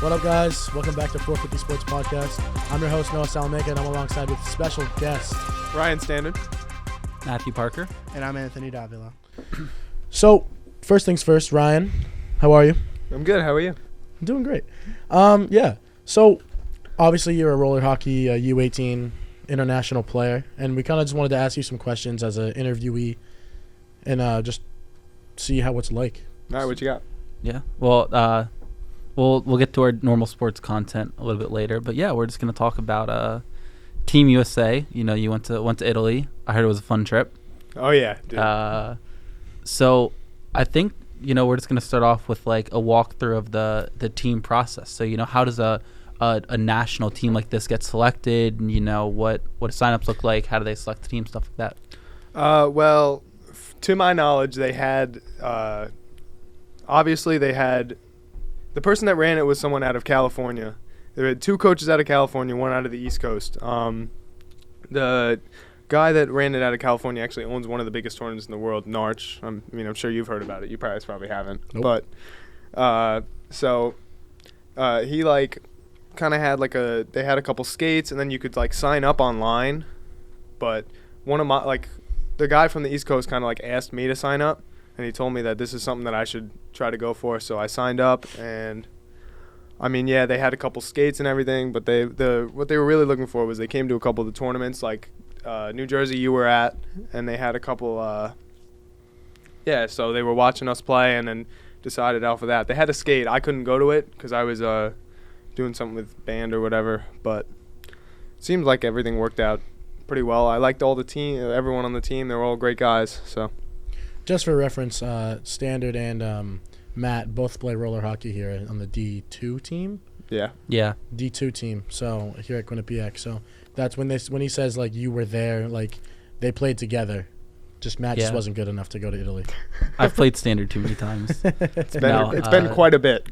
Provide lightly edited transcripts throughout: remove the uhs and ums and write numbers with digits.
What up, guys? Welcome back to 450 Sports Podcast. I'm your host, Noah Salamanca, and I'm alongside with special guest Ryan Standard, Matthew Parker, and I'm Anthony Davila. So, first things first, Ryan, how are you? I'm good. How are you? I'm doing great. Yeah. So, obviously, you're a roller hockey U18 international player, and we kind of just wanted to ask you some questions as an interviewee, and just see how it's like. All right, what you got? Yeah. Well, we'll get to our normal sports content a little bit later, but yeah, we're just gonna talk about Team USA. You know, you went to Italy. I heard it was a fun trip. Oh yeah, dude. So I think we're just gonna start off with like a walkthrough of the team process. So how does a national team like this get selected? And what signups look like? How do they select the team? Stuff like that. Well, to my knowledge, they had obviously they had. The person that ran it was someone out of California. There had two coaches out of California, one out of the East Coast. The guy that ran it out of California actually owns one of the biggest tournaments in the world, Narch. I'm sure you've heard about it. You probably haven't. Nope. But he like kind of had they had a couple skates, and then you could like sign up online. But one of my the guy from the East Coast kind of like asked me to sign up. And he told me that this is something that I should try to go for, so I signed up. And they had a couple skates and everything, but what they were really looking for was they came to a couple of the tournaments, like New Jersey you were at, and they had a couple. So they were watching us play and then decided off of that. They had a skate. I couldn't go to it because I was doing something with band or whatever, but it seemed like everything worked out pretty well. I liked all the team, everyone on the team. They were all great guys, so. Just for reference, Standard and Matt both play roller hockey here on the D2 team. Yeah. D2 team. So here at Quinnipiac. So that's when he says like you were there, like they played together. Just Matt just wasn't good enough to go to Italy. I've played Standard too many times. It's been quite a bit.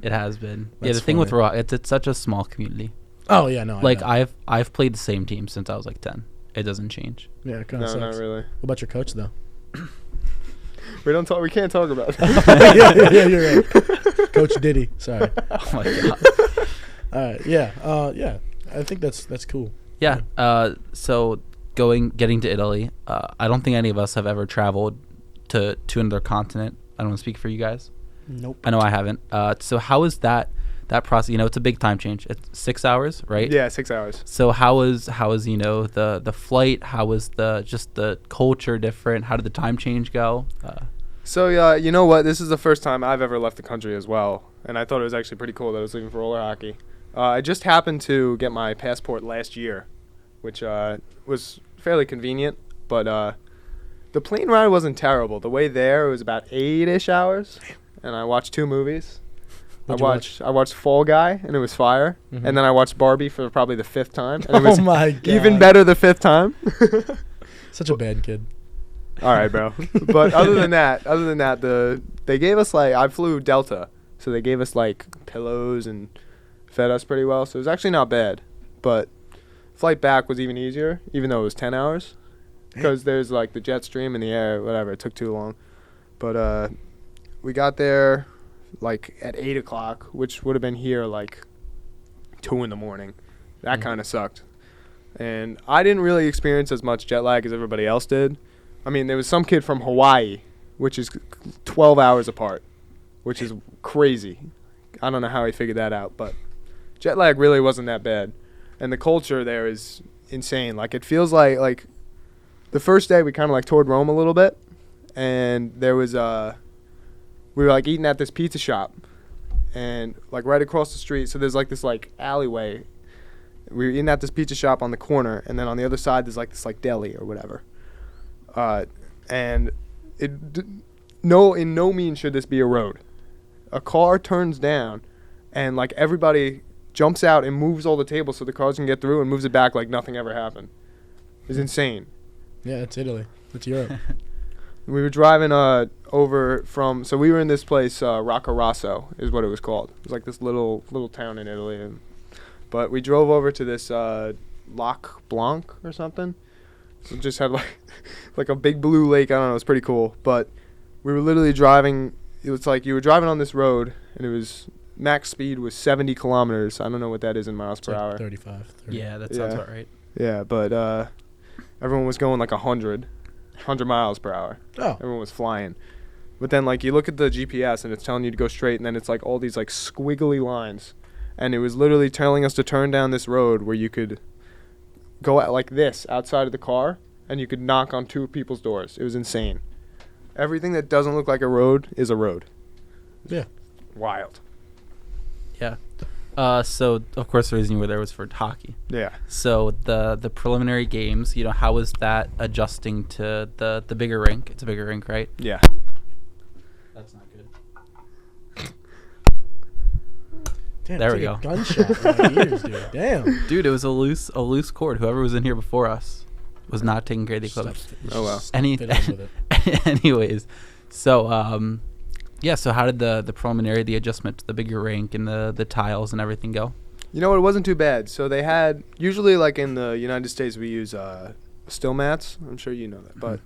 It has been. That's the thing funny. with it's such a small community. Oh yeah, no. I've played the same team since I was like 10. It doesn't change. Yeah, it kind of No, sucks. not really. What about your coach though? We can't talk about it. yeah, you're right. Coach Diddy. Sorry. Oh my god. All right. Yeah. I think that's cool. Yeah. So getting to Italy, I don't think any of us have ever traveled to another continent. I don't want to speak for you guys. Nope. I know I haven't. So how is that process? It's a big time change. It's 6 hours, right? Yeah, 6 hours. So how is the flight? How was the culture different? How did the time change go? So you know what? This is the first time I've ever left the country as well, and I thought it was actually pretty cool that I was leaving for roller hockey. I just happened to get my passport last year, which was fairly convenient, but the plane ride wasn't terrible. The way there was about 8-ish hours, and I watched 2 movies. I watched Fall Guy, and it was fire. Mm-hmm. And then I watched Barbie for probably the 5th time. And it was my god! even better the 5th time. Such a bad kid. All right, bro. But other than that, they gave us I flew Delta, so they gave us pillows and fed us pretty well. So it was actually not bad. But flight back was even easier, even though it was 10 hours, because there's the jet stream in the air, whatever. It took too long. But we got there at 8 o'clock, which would have been here 2 in the morning. That kind of sucked. And I didn't really experience as much jet lag as everybody else did. There was some kid from Hawaii, which is 12 hours apart, which is crazy. I don't know how he figured that out, but jet lag really wasn't that bad. And the culture there is insane. It feels like the first day we kind of toured Rome a little bit, and there was we were eating at this pizza shop, and right across the street. So there's this alleyway. We were eating at this pizza shop on the corner, and then on the other side there's this deli or whatever. And in no means should this be a road. A car turns down, and everybody jumps out and moves all the tables so the cars can get through, and moves it back like nothing ever happened. It's insane. Yeah, it's Italy. It's Europe. We were driving over from, so we were in this place, Roccaraso is what it was called. It was this little town in Italy. But we drove over to this Lac Blanc or something. So it just had a big blue lake. I don't know. It was pretty cool. But we were literally driving. It was you were driving on this road, and it was max speed was 70 kilometers. I don't know what that is in miles It's per like hour. 35. 30. Yeah, that sounds Yeah. about right. Yeah, but everyone was going like 100 miles per hour. Oh. Everyone was flying. But then, like, you look at the GPS and it's telling you to go straight, and then it's like all these like squiggly lines, and it was literally telling us to turn down this road where you could go out like this outside of the car, and you could knock on two people's doors. It was insane. Everything that doesn't look like a road is a road. Yeah. Wild. Yeah. So of course the reason you were there was for hockey. Yeah. So the preliminary games, how was that adjusting to the bigger rink? It's a bigger rink, right? Yeah. That's not good. Damn, There it's we like go. a gunshot in my ears, dude. Damn. Dude, it was a loose cord. Whoever was in here before us was not taking care of the equipment. Oh, well. Anyways, so so how did the preliminary, the adjustment to the bigger rink and the tiles and everything go? You know what? It wasn't too bad. So they had, usually like in the United States, we use still mats. I'm sure you know that. But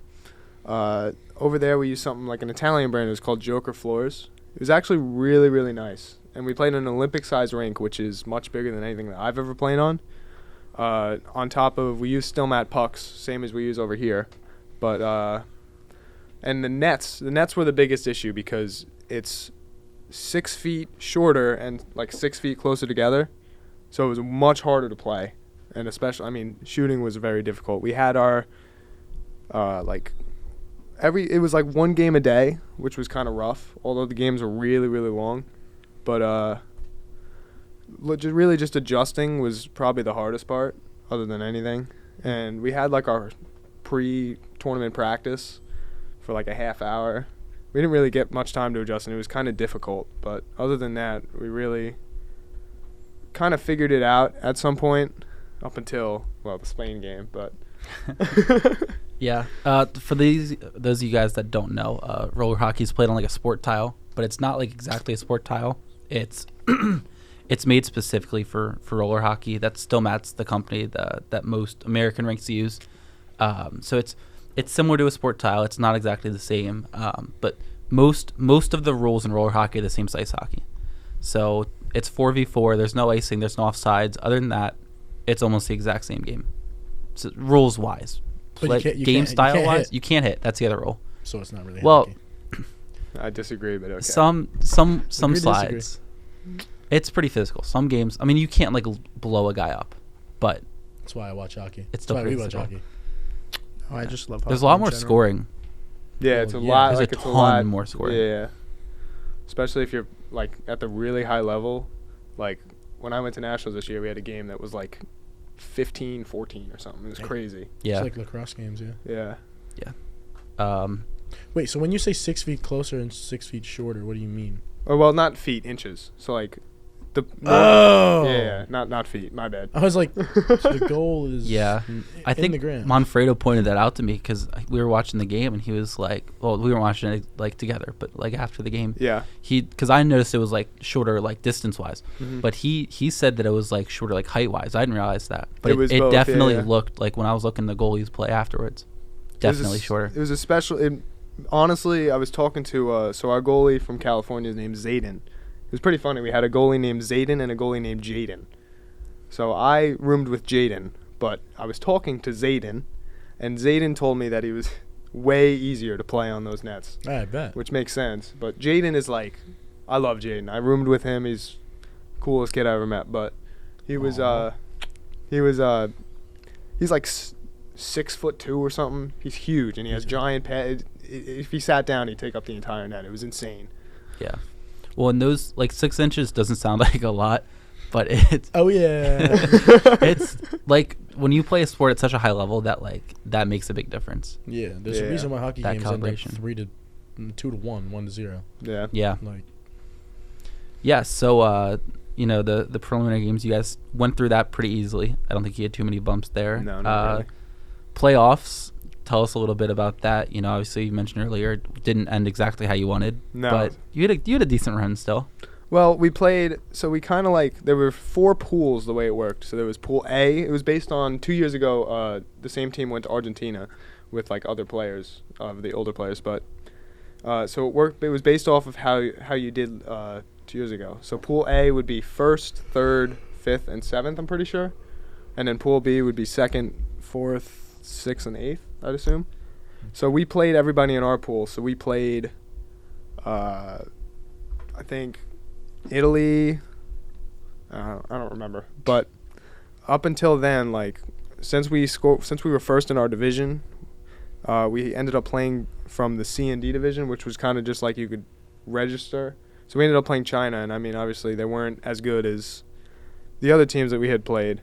over there we use something like an Italian brand. It was called Joker Floors. It was actually really, really nice. And we played in an Olympic-sized rink, which is much bigger than anything that I've ever played on. On top of, we use still mat pucks, same as we use over here. But, and the nets were the biggest issue because it's 6 feet shorter and like 6 feet closer together. So it was much harder to play. And especially, shooting was very difficult. We had our, it was like one game a day, which was kind of rough, although the games were really, really long. But really just adjusting was probably the hardest part, other than anything. And we had like our pre-tournament practice for like a half hour. We didn't really get much time to adjust, and it was kind of difficult. But other than that, we really kind of figured it out at some point up until, the Spain game. But Yeah. For those of you guys that don't know, roller hockey is played on like a sport tile, but it's not like exactly a sport tile. It's it's made specifically for roller hockey. That's Stillmat's the company that most American rinks use. So it's similar to a sport tile. It's not exactly the same, but most of the rules in roller hockey are the same as ice hockey. So it's 4v4. There's no icing. There's no offsides. Other than that, it's almost the exact same game. So rules wise, game style wise, you can't hit. That's the other rule. So it's not really Well, hockey. I disagree, but okay. Some Agree, slides. It's pretty physical. Some games, you can't like blow a guy up, but That's why I watch hockey. It's That's still why we pretty watch physical. hockey. Oh, I just love hockey. there's a lot in more general. scoring. Yeah, it's a Well, lot. There's Like a it's ton a lot more scoring. Yeah, especially if you're like at the really high level. Like when I went to nationals this year, we had a game that was like 15-14 or something. It was crazy. Yeah. It's like lacrosse games, yeah. Yeah. Wait, so when you say 6 feet closer and 6 feet shorter, what do you mean? Or not feet, inches. So like the. Oh! Yeah, not feet. My bad. I was like, so the goal is Yeah. I in think the ground. Manfredo pointed that out to me because we were watching the game and he was like, well, we weren't watching it like together, but like after the game, Yeah. because I noticed it was like shorter like distance wise, Mhm. but he said that it was like shorter like height wise. I didn't realize that, but It was it both, yeah, definitely yeah. looked like when I was looking at the goalies play afterwards, It was definitely shorter. It was a special. Honestly, I was talking to so our goalie from California is named Zayden. It was pretty funny. We had a goalie named Zayden and a goalie named Jaden. So I roomed with Jaden, but I was talking to Zayden, and Zayden told me that he was way easier to play on those nets, I bet. which makes sense. But Jaden is like, I love Jaden. I roomed with him. He's the coolest kid I ever met. But he was Aw. he's like 6'2" or something. He's huge, and he has giant pads. If he sat down, he'd take up the entire net. It was insane. Yeah. Well, and those like 6 inches doesn't sound like a lot, but it's Oh, yeah. it's like when you play a sport at such a high level that makes a big difference. Yeah, there's a Yeah. reason why hockey That games end up calibration. 2-1, 1-0. Yeah. Yeah. Like, Yeah, so the preliminary games, you guys went through that pretty easily. I don't think you had too many bumps there. No, not really. Playoffs, tell us a little bit about that. Obviously you mentioned earlier it didn't end exactly how you wanted. No. But you had a decent run still. Well, we played, so we kind of like, there were 4 pools the way it worked. So there was Pool A. It was based on 2 years ago, the same team went to Argentina with like other players, the older players. But so it worked. It was based off of how you did 2 years ago. So Pool A would be 1st, 3rd, 5th, and 7th, I'm pretty sure. And then Pool B would be 2nd, 4th, 6th, and 8th, I'd assume. So we played everybody in our pool. So we played, I think, Italy. I don't remember. But up until then, like, since we were first in our division, we ended up playing from the C and D division, which was kind of just like you could register. So we ended up playing China, and I mean, obviously they weren't as good as the other teams that we had played.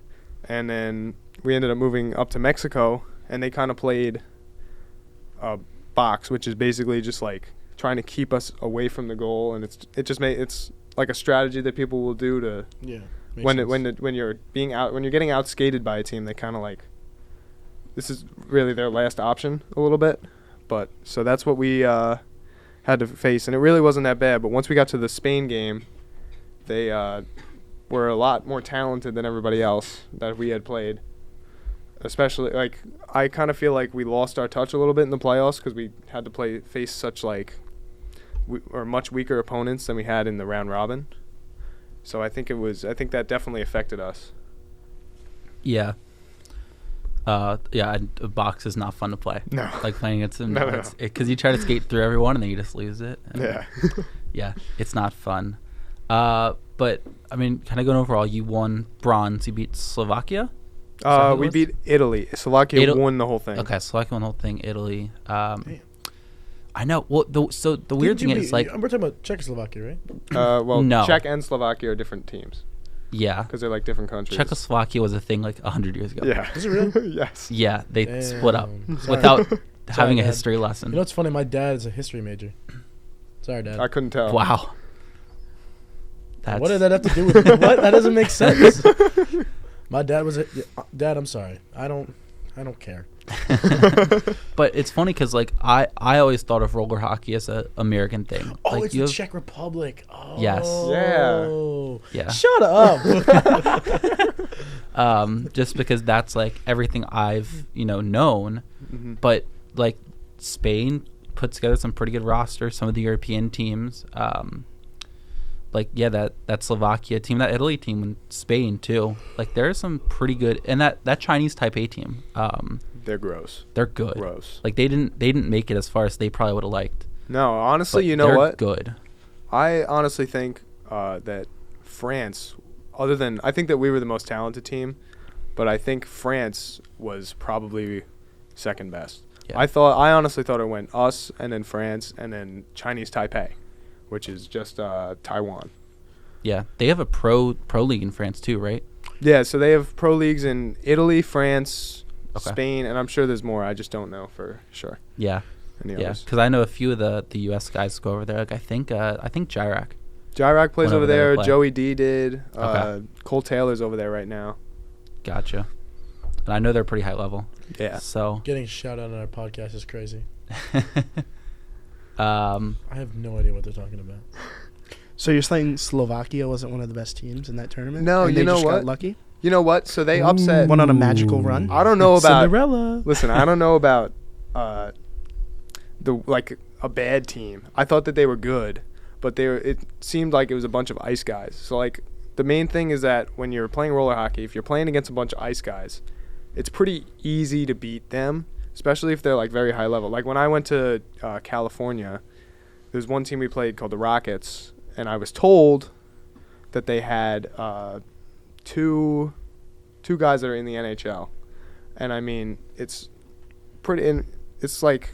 And then we ended up moving up to Mexico, and they kind of played a box, which is basically just like trying to keep us away from the goal, and it's like a strategy that people will do to when you're getting out skated by a team. They kind of like, this is really their last option a little bit. But so that's what we had to face, and it really wasn't that bad. But once we got to the Spain game, they were a lot more talented than everybody else that we had played. Especially, like, I kind of feel like we lost our touch a little bit in the playoffs because we had to face such much weaker opponents than we had in the round robin. So I think that definitely affected us. Yeah. A box is not fun to play. No. Like playing against them. No. Because you try to skate through everyone and then you just lose it. Yeah. Yeah, it's not fun. But, I mean, kind of going overall, you won bronze. You beat Slovakia? We beat Italy. Slovakia won the whole thing. Okay, Slovakia won the whole thing. Italy. I know. Well, the weird thing is, like... We're talking about Czechoslovakia, right? No. Czech and Slovakia are different teams. Yeah. Because they're like different countries. Czechoslovakia was a thing like 100 years ago. Yeah. Is it really? Yes. Yeah, they split up Sorry. without having a Dad. history lesson. You know what's funny? My dad is a history major. Sorry, Dad. I couldn't tell. Wow. What did that have to do with it? What? That doesn't make sense. My dad was Dad, I'm sorry. I don't care. But it's funny because, like, I always thought of roller hockey as an American thing. Oh, like, it's the Czech Republic. Oh. Yes. Yeah. Shut up. Just because that's, like, everything I've, known. Mm-hmm. But, like, Spain put together some pretty good rosters, some of the European teams. That Slovakia team, that Italy team, and Spain too. Like, there's some pretty good, and that Chinese Taipei team. They're gross. They're good. Gross. Like, they didn't make it as far as they probably would have liked. No, honestly, But you know they're what? Good. I honestly think that France, I think that we were the most talented team, but I think France was probably second best. Yeah. I honestly thought it went us and then France and then Chinese Taipei, which is just Taiwan. Yeah, they have a pro league in France too, right? Yeah, so they have pro leagues in Italy, France, Okay. Spain, and I'm sure there's more. I just don't know for sure. Yeah, Any yeah. others. Because I know a few of the U.S. guys go over there. Like, I think Jirac. Jirac plays Went over over there there. to play. Joey D did. Okay. Cole Taylor's over there right now. Gotcha. And I know they're pretty high level. Yeah. So. Getting a shout out on our podcast is crazy. I I have no idea what they're talking about. So you're saying Slovakia wasn't one of the best teams in that tournament? No, and you they know just what? got lucky? You know what? So they upset. Went on a magical run? I don't know about. Cinderella. Listen, I don't know about a bad team. I thought that they were good, but it seemed like it was a bunch of ice guys. So, like, the main thing is that when you're playing roller hockey, if you're playing against a bunch of ice guys, it's pretty easy to beat them, especially if they're, like, very high level. Like, when I went to California, there's one team we played called the Rockets, and I was told that they had two guys that are in the NHL. And I mean, it's like,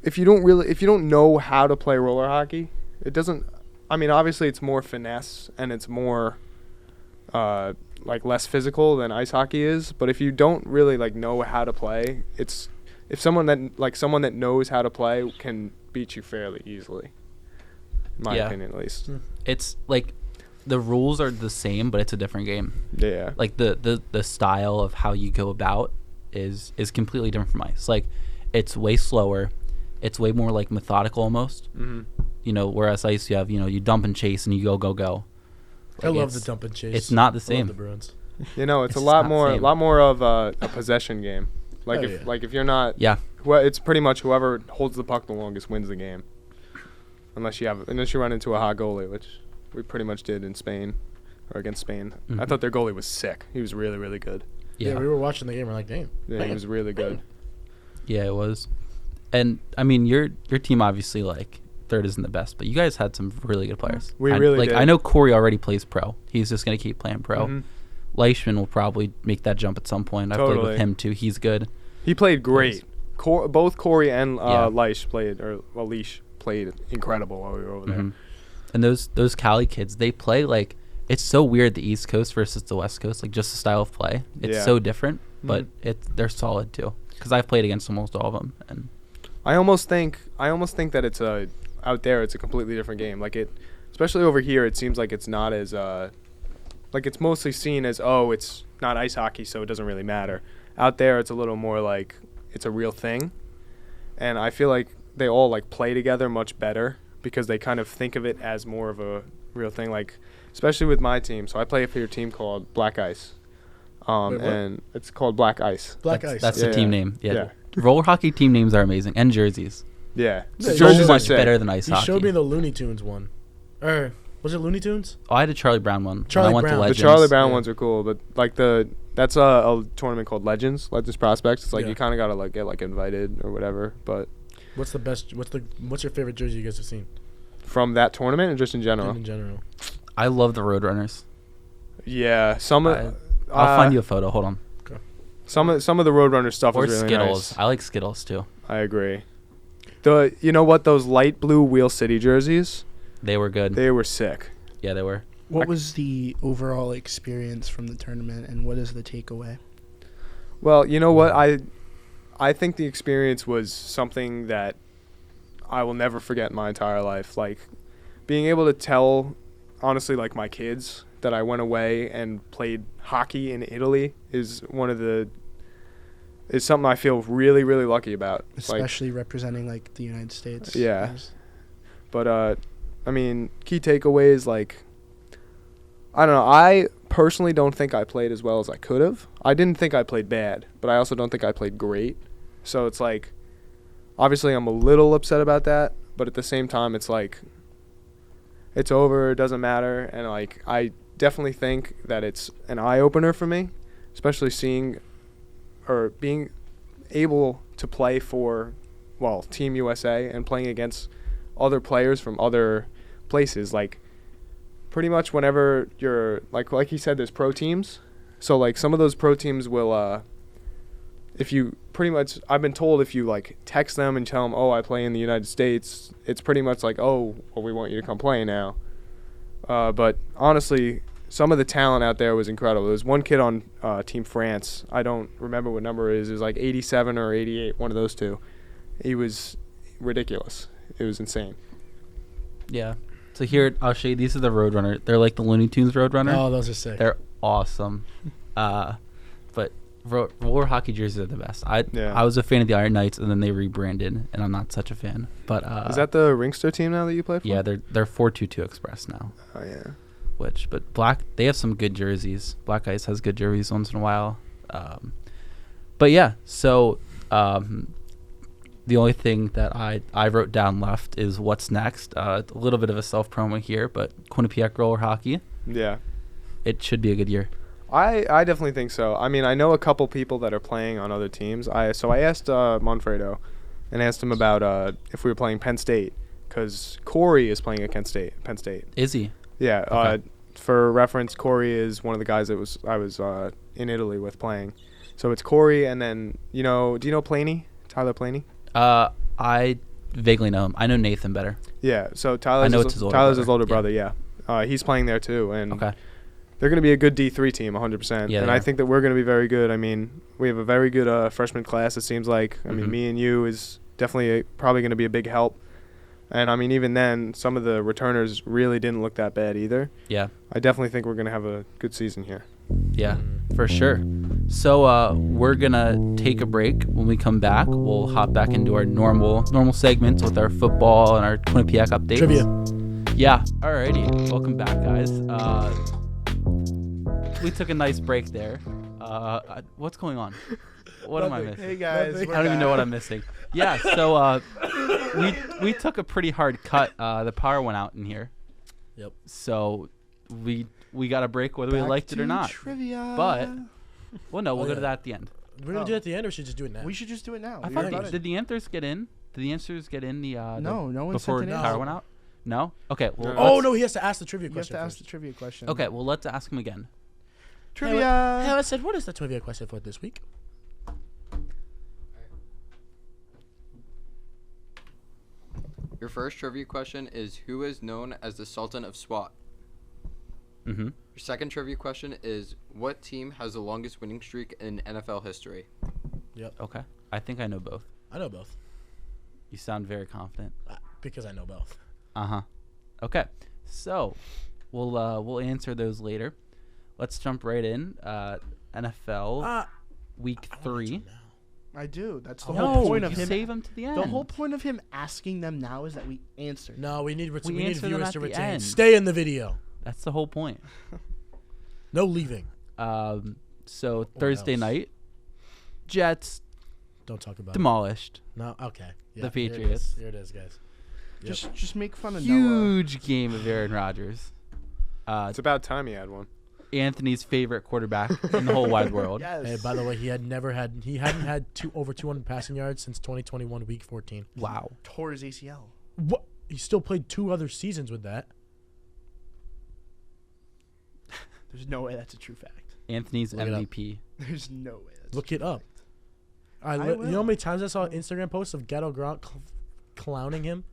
if you don't know how to play roller hockey, it doesn't, I mean, obviously it's more finesse and it's more like less physical than ice hockey is, but if you don't really like know how to play, if someone that knows how to play can beat you fairly easily. In my opinion, at least. It's like the rules are the same, but it's a different game. Yeah. Like the style of how you go about is completely different from ice. Like, it's way slower. It's way more like methodical almost. Mm-hmm. Whereas ice, you have, you dump and chase and you go. Like, I love the dump and chase. It's not the I love same. the Bruins. It's a It's lot not more same. of a possession game. Like if you're not, Yeah. it's pretty much whoever holds the puck the longest wins the game. Unless you run into a hot goalie, which we pretty much did in Spain, or against Spain. I Mhm. thought their goalie was sick. He was really, really good. Yeah, we were watching the game. We're like, damn. Yeah, he was really good. Yeah, it was. And I mean, your team obviously like third isn't the best, but you guys had some really good players. We really did. I know Corey already plays pro. He's just gonna keep playing pro. Mhm. Leishman will probably make that jump at some point. I've played with him too. He's good. He played great. Both Corey and Yeah. Leish played incredible while we were over there. Mhm. And those Cali kids, they play like it's so weird, the East Coast versus the West Coast, like just the style of play. It's Yeah. so different, but Mhm. they're solid too. Because I've played against almost all of them, and I almost think that it's out there it's a completely different game. Like especially over here, it seems like it's not as like it's mostly seen as it's not ice hockey, so it doesn't really matter. Out there, it's a little more like it's a real thing, and I feel like they all like play together much better because they kind of think of it as more of a real thing. Like especially with my team, so I play for your team called Black Ice, Wait, what? and it's called Black Ice. Black that's, Ice. that's Yeah, the team yeah. name. Yeah. Yeah. Roller hockey team names are amazing, and jerseys. Yeah, Yeah, the you jerseys showed are much sick. better than ice He hockey. showed me the Looney Tunes one. Or was it Looney Tunes? I had a Charlie Brown one. Charlie when I went Brown. to The The Legends. Charlie Brown Yeah. ones are cool, but like that's a tournament called Legends Prospects. It's like Yeah. you kind of gotta like get like invited or whatever. But What's your favorite jersey you guys have seen? from that tournament or just in general? In general. I love the Roadrunners. Yeah, I'll find you a photo. Hold on. some of the Roadrunner stuff Or is really Skittles. nice. I like Skittles too. I agree. You know what, those light blue Wheel City jerseys, They were good. they were sick. Yeah, they were. What was the overall experience from the tournament, and what is the takeaway? Well, you know what, I think the experience was something that I will never forget in my entire life. Like being able to tell, honestly, like my kids that I went away and played hockey in Italy is something I feel really, really lucky about. Especially representing like the United States. Yeah. Yes. But I mean, key takeaways, like I don't know. I personally don't think I played as well as I could have. I didn't think I played bad, but I also don't think I played great. So it's like, obviously I'm a little upset about that, but at the same time, it's like, it's over, it doesn't matter, and like I definitely think that it's an eye-opener for me, especially seeing or being able to play for, well, Team USA and playing against other players from other places. Like pretty much whenever you're like he said, there's pro teams, so like some of those pro teams will if you pretty much, I've been told if you like text them and tell them, I play in the United States, it's pretty much like, we want you to come play now. But honestly, some of the talent out there was incredible. There was one kid on Team France. I don't remember what number it is. It was like 87 or 88, one of those two. He was ridiculous. It was insane. Yeah. So here, I'll show you. These are the Roadrunner. They're like the Looney Tunes Roadrunner. Oh, those are sick. They're awesome. But roller hockey jerseys are the best. Yeah. I was a fan of the Iron Knights, and then they rebranded, and I'm not such a fan. But Is that the Ringster team now that you play for? yeah, they're 422 Express now. Oh yeah. But they have some good jerseys. Black Ice has good jerseys once in a while. But yeah, so the only thing that I wrote down left is what's next. A little bit of a self-promo here, but Quinnipiac roller hockey, Yeah. it should be a good year. I definitely think so. I mean, I know a couple people that are playing on other teams. I asked Monfredo and asked him about if we were playing Penn State, because Corey is playing at Penn State. Is he? Yeah. Okay. For reference, Corey is one of the guys that I was in Italy with playing. So it's Corey, and then do you know Planey? Tyler Planey? I vaguely know him. I know Nathan better. Yeah. So I Tyler's know it's his older Tyler's his brother. older brother. Yeah. He's playing there too, and Okay. they're going to be a good D3 team, 100%. Yeah, and they I are. think that we're going to be very good. I mean, we have a very good freshman class, it seems like. I mean, Mhm. me and you is definitely probably going to be a big help. And, I mean, even then, some of the returners really didn't look that bad either. Yeah. I definitely think we're going to have a good season here. Yeah, for sure. So we're gonna take a break. When we come back, we'll hop back into our normal segments with our football and our Quinnipiac updates. Trivia. Yeah. Alrighty. Welcome back, guys. We took a nice break there. What's going on? What am I Nothing. missing? Hey guys, Nothing. we're I don't even know what back. I'm missing. Yeah. So we took a pretty hard cut. The power went out in here. Yep. So we got a break whether we Back liked it or to not. Trivia. But well, no, we'll Oh, go yeah. to that at the end. We're gonna do it at the end, or should we just do it now? we should just do it now. I We thought already did the answers get in? Did the answers get in the No, no one before sent the an power answer. went out? No. Okay. Well. No. Oh let's- no, he has to ask the trivia You have question to ask first. the trivia question. Okay. Well, let's ask him again. Trivia. Hey, I said, what is the trivia question for this week? Your first trivia question is who is known as the Sultan of SWAT? Mm-hmm. Your second trivia question is what team has the longest winning streak in NFL history? Okay. I think I know both. I know both You sound very confident. because I know both. Uh-huh. Okay. So, we'll answer those later. Let's jump right in. NFL week I wanna 3. do now. I do. That's the No, whole point you of him. save them to the end. The whole point of him asking them now is that we answer. No, we need We we need answer them viewers at to the retain. end. Stay in the video. That's the whole point. No leaving. So Thursday else? night, Jets Don't talk about demolished. it. No, okay. The here it is. Patriots. Here it is, guys. Yep. Just make fun of Noah. Huge game of Aaron Rodgers. It's about time he had one. Anthony's favorite quarterback in the whole wide world. Yes. Hey, by the way, he hadn't had over 200 passing yards since 2021 week 14. Wow. Tore his ACL. What? He still played 2 other seasons with that. There's no way that's a true fact. Anthony's Look it up. MVP. There's no way that's Look it up. I You know will. how many times I saw Instagram posts of Ghetto Gronk clowning him?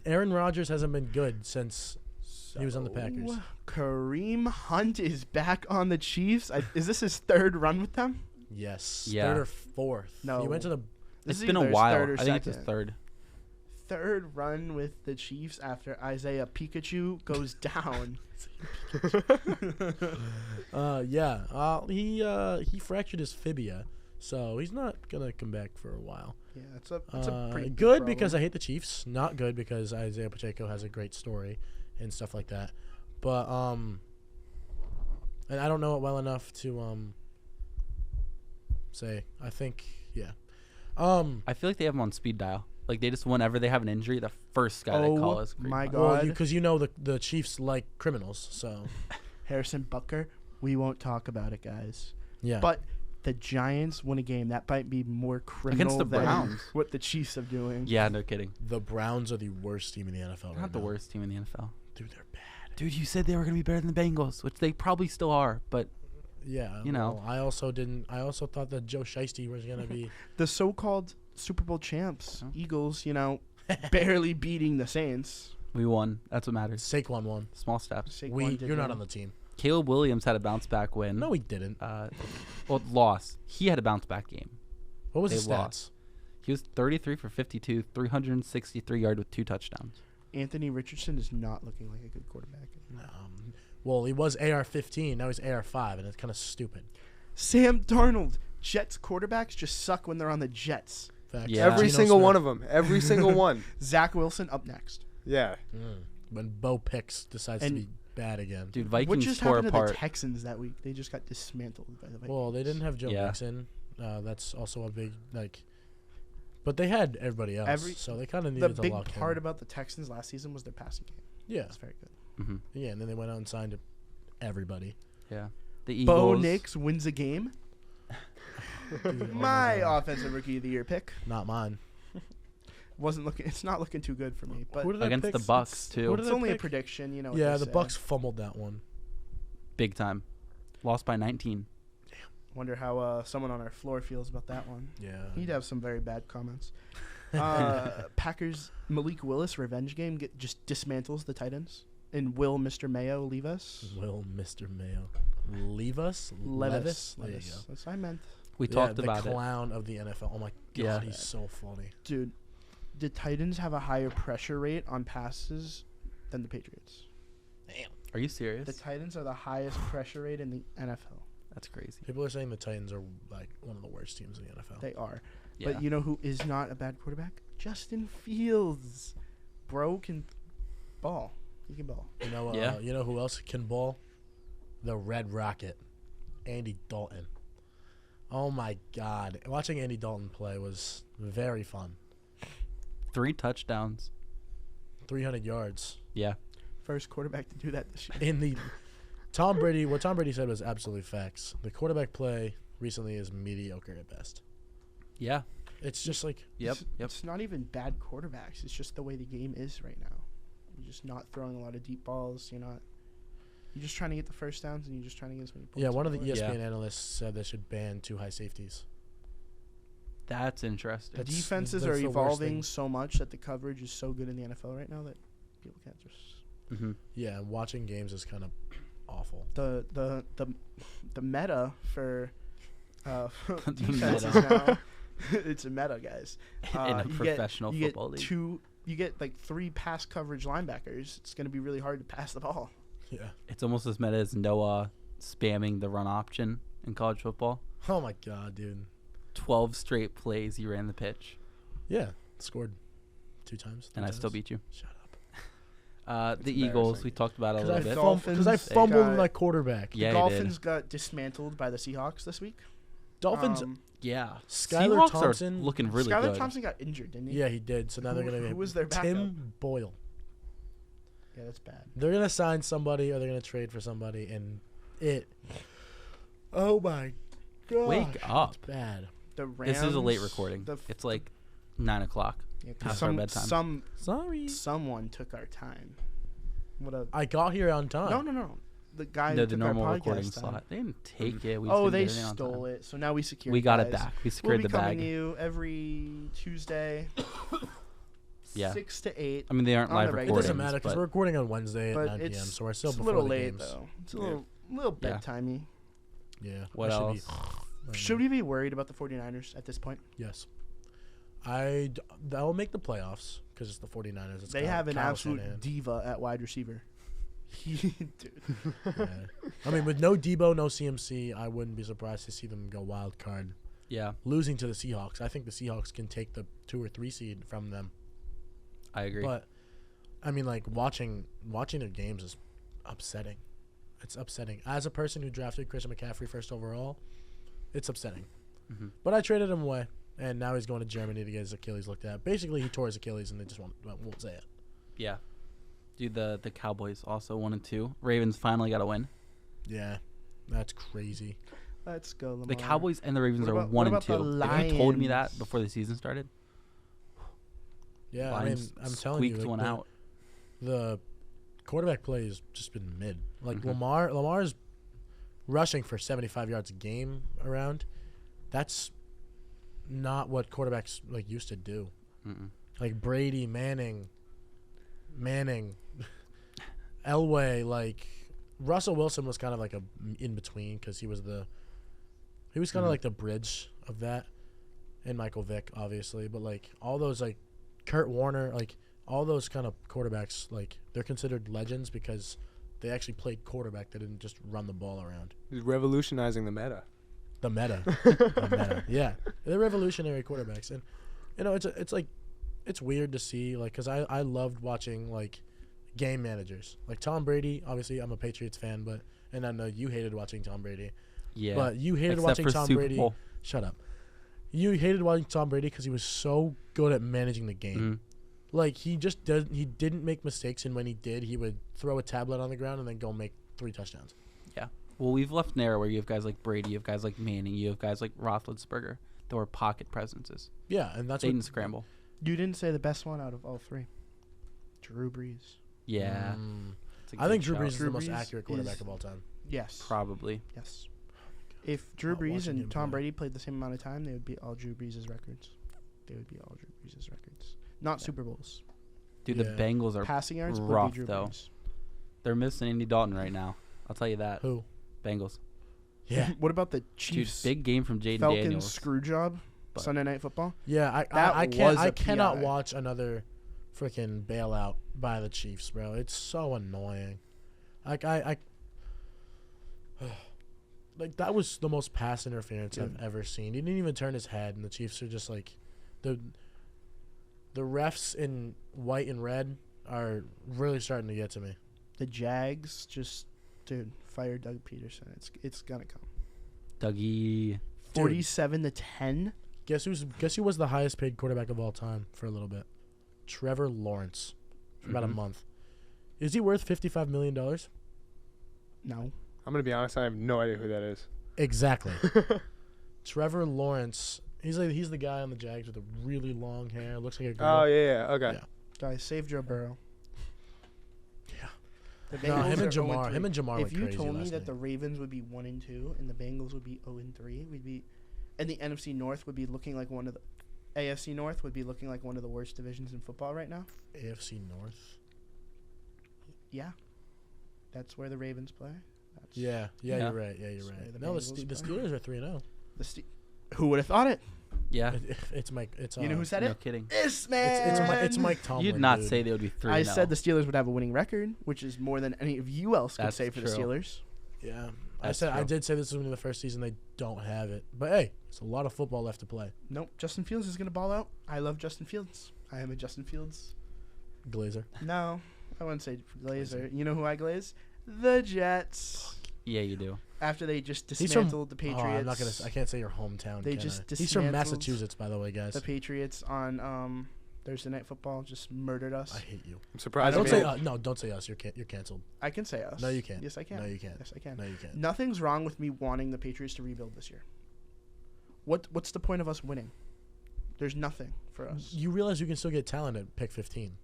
Aaron Rodgers hasn't been good since he was on the Packers. So, Kareem Hunt is back on the Chiefs. Is this his third run with them? Yes. Yeah. 3rd or 4th. No. He went to the. This It's is been a either his while. third or I think it's his second. third. Third run with the Chiefs after Isaiah Pikachu goes down. Yeah. He fractured his fibia, so he's not gonna come back for a while. Yeah, that's a pretty Good big because I problem. hate the Chiefs. Not good because Isaiah Pacheco has a great story and stuff like that. But and I don't know it well enough to say. I think yeah. I feel like they have him on speed dial. Like they just whenever they have an injury, the first guy they call Oh is Kareem my Hunt. God. Well, because you know the Chiefs like criminals, so Harrison Butker. We won't talk about it, guys. yeah. But the Giants win a game that might be more criminal the than Browns. what the Chiefs are doing. Yeah, no kidding. the Browns are the worst team in the NFL. They're right not the now. worst team in the NFL. Dude, they're bad. Dude, you said they were going to be better than the Bengals, which they probably still are, but Yeah, You know. well, I also didn't. I also thought that Joe Shiesty was gonna be. The so-called Super Bowl champs, Oh. Eagles, barely beating the Saints. we won. That's what matters. Saquon won. Small steps. Saquon did You're not win. on the team. Caleb Williams had a bounce back win. No, he didn't. Well, loss. He had a bounce back game. What was they his stats? lost. He was 33 for 52, 363 yard with 2 touchdowns. Anthony Richardson is not looking like a good quarterback. Well, he was AR-15. Now he's AR-5, and it's kind of stupid. Sam Darnold. Jets quarterbacks just suck when they're on the Jets. Facts. Yeah. Every Geno single Smith. one of them. Every single one. Zach Wilson up next. Yeah. When Bo Picks decides to And- be bad again. Dude, What Vikings just tore happened to apart. the Texans that week? They just got dismantled by the Vikings. Well, they didn't have Joe Yeah. Mixon. That's also a big but they had everybody else, so they kind of the needed to big lock part him. about the Texans last season was their passing game. Yeah, That's very good. hmm yeah, and then they went out and signed everybody. Yeah. The Bo Eagles. Nix wins a game. Dude, My oh God. offensive rookie of the year pick Not mine. wasn't looking. It's not looking too good for me. But Who did I Against pick? the Bucks, Who too. did it's I only a pick? prediction. You know. Yeah, what the they Bucks say. fumbled that one. Big time. Lost by 19. Wonder how someone on our floor feels about that one. Yeah, He'd have some very bad comments. Packers Malik Willis revenge game just dismantles the Titans. And will Mr. Mayo leave us? Will Mr. Mayo leave us? Levis. There you go. That's what I meant. We Yeah, talked the about it. clown of the NFL. Oh my god, Yeah. he's so funny. Dude, the Titans have a higher pressure rate on passes than the Patriots. Are you serious? The Titans are the highest pressure rate in the NFL. That's crazy. People are saying the Titans are like one of the worst teams in the NFL. They are. Yeah. But you know who is not a bad quarterback? Justin Fields. Bro can ball. He can ball. Yeah. You know who else can ball? The Red Rocket, Andy Dalton. Oh my God, watching Andy Dalton play was very fun. 3 touchdowns. 300 yards Yeah. First quarterback to do that this year. in the Tom Brady. What Tom Brady said was absolutely facts. The quarterback play recently is mediocre at best. Yeah. It's just like Yep. It's not even bad quarterbacks. It's just the way the game is right now. You're just not throwing a lot of deep balls. You're just trying to get the first downs, and you're just trying to get as many points. yeah. One of the as ESPN Yeah. analysts said they should ban 2 high safeties. That's interesting. That's- Defenses that's are the worst evolving thing. so much that the coverage is so good in the NFL right now that people can't just. Mm-hmm. Yeah, watching games is kind of awful. The meta for The defenses meta. now. It's a meta, guys. In a You professional you football league. You get like 3 pass coverage linebackers. It's going to be really hard to pass the ball. Yeah. It's almost as meta as Noah spamming the run option in college football. Oh my god, dude. 12 straight plays he ran the pitch, Yeah, scored 2 times. and I still beat you. Shut up. The Eagles, embarrassing. we talked about it a Because little I, bit. because I Dolphins, fumbled got- my quarterback. Yeah, the he Dolphins did. got dismantled by the Seahawks this week. Dolphins. Yeah. Skylar Seahawks Thompson- are looking really Skylar good. Thompson got injured, didn't he? Yeah, he did. So now they're gonna. Who was their backup? Tim Boyle. Yeah, that's bad. They're gonna sign somebody or they're gonna trade for somebody, and it. Oh my god! Wake up. It's bad. The Rams. This is a late recording. The It's like 9 o'clock. yeah, 'cause past our bedtime. Sorry. someone took our time. What a I got here on time. no. The guy No, who the took our normal podcast recording time. slot. They didn't take it. We Oh, just they didn't get anything on stole time. it. So now we secured. We got guys. it back. We We'll secured be the coming bag. to you every Tuesday. Yeah. 6 to 8. I mean, they aren't On live the It regular. recordings. doesn't matter because but we're recording on Wednesday at But 9 p.m. it's- So we're still It's a before little the late games. though. It's a Yeah. little Yeah. bedtimey. Yeah. What I should else? Should we be worried about the 49ers at this point? Yes. They'll make the playoffs because it's the 49ers. It's They Kyle- have an Kyle absolute Shanahan. diva at wide receiver. Dude. Yeah. I mean, with no Debo, no CMC, I wouldn't be surprised to see them go wild card. Yeah, Losing to the Seahawks. I think the Seahawks can take the 2 or 3 seed from them. I agree. But, I mean, like, watching their games is upsetting. It's upsetting. As a person who drafted Christian McCaffrey first overall, it's upsetting. Mhm. But I traded him away, and now he's going to Germany to get his Achilles looked at. Basically, he tore his Achilles, and they just won't say it. Yeah. Dude, the Cowboys also 1-2. Ravens finally got a win. Yeah, that's crazy. Let's go, Lamar. The Cowboys and the Ravens What are about- 1-2. what about the If you told me that Lions? before the season started, Yeah, Lions I mean, I'm telling you, squeaked like, one out. the quarterback play has just been mid. Like Mhm. Lamar's rushing for 75 yards a game around. That's not what quarterbacks like used to do. Mm-mm. Like Brady, Manning, Elway. Like Russell Wilson was kind of like a in between because he was kind of Mhm. like the bridge of that, and Michael Vick obviously. But like all those like Kurt Warner, like all those kind of quarterbacks, like they're considered legends because they actually played quarterback. They didn't just run the ball around. He's revolutionizing the meta. The meta, the meta. Yeah, they're revolutionary quarterbacks, and you know it's like it's weird to see like because I loved watching like game managers like Tom Brady. Obviously, I'm a Patriots fan, but and I know you hated watching Tom Brady. Yeah. But you hated Except watching for Tom Super Brady. Bowl. Shut up. You hated watching Tom Brady because he was so good at managing the game. Mhm. Like he didn't make mistakes, and when he did, he would throw a tablet on the ground and then go make 3 touchdowns. Yeah. Well, we've left an era where you have guys like Brady, you have guys like Manning, you have guys like Roethlisberger. That were pocket presences. Yeah, and that's They what didn't scramble. You didn't say the best one out of all 3. Drew Brees. Yeah. Mm. It's a I think good Drew Brees shout. is the Drew most Brees accurate quarterback is- of all time. Yes. Probably. Yes. If Drew Not Brees watching him and Tom play. Brady played the same amount of time, they would beat all Drew Brees' records. They would beat all Drew Brees' records. Not Super Bowls. Dude, Yeah. the Bengals are Passing yards would rough, be Drew though. Brees. They're missing Andy Dalton right now. I'll tell you that. Who? Bengals. Yeah, What about the Dude, Chiefs? big game from Jaden Falcons Daniels. screw job. But- Sunday Night Football. yeah. That I was can't. a I cannot PI. watch another freaking bailout by the Chiefs, bro. It's so annoying. Like like that was the most pass interference I've Dude. ever seen. He didn't even turn his head, and the Chiefs are just like the refs in white and red are really starting to get to me. The Jags just, dude, fire Doug Peterson. It's gonna come. Dougie. 47-10. Guess who was the highest paid quarterback of all time for a little bit? Trevor Lawrence. for about a Mhm. month. Is he worth $55 million? No. I'm gonna be honest. I have no idea who that is. Exactly. Trevor Lawrence. He's the guy on the Jags with the really long hair. Looks like a girl. Oh yeah. Okay. Yeah. Guys, save Joe Burrow. Yeah. The No, Bengals him are and 0-3. Jamar. Him and Jamar If went you crazy told me last that night. the Ravens would be 1-2 and the Bengals would be 0-3, we'd be, and the NFC North would be looking like one of the, AFC North would be looking like one of the worst divisions in football right now. AFC North. Yeah, that's where the Ravens play. That's Yeah. Yeah. You're right. Yeah, you're That's where right. the No, the Bengals play. Steelers are 3-0. the Who would have thought it? Yeah. It's Mike. It's You know who said No it? kidding. This man. It's Mike Tomlin. You'd not dude. say they would be 3-0. I said the Steelers would have a winning record, which is more than any of you else could That's say for the true. Steelers. Yeah. That's I true. did say this was going to be the first season they don't have it. But hey, it's a lot of football left to play. Nope, Justin Fields is going to ball out. I love Justin Fields. I am a Justin Fields. Glazer. No, I wouldn't say Glazer. You know who I glaze? The Jets. Yeah, you do. After they just He's from. dismantled the Patriots. Oh, I'm not gonna. I can't say your hometown. They can just I? He's from dismantled Massachusetts, by the way, guys. the Patriots on Thursday Night Football just murdered us. I hate you. I'm surprised. Don't we say didn't- no. Don't say us. You're canceled. I can say us. No, you can't. Yes, I can. No, you can't. Yes, I can. No, you can't. Nothing's wrong with me wanting the Patriots to rebuild this year. What's the point of us winning? There's nothing for us. You realize you can still get talent at pick 15.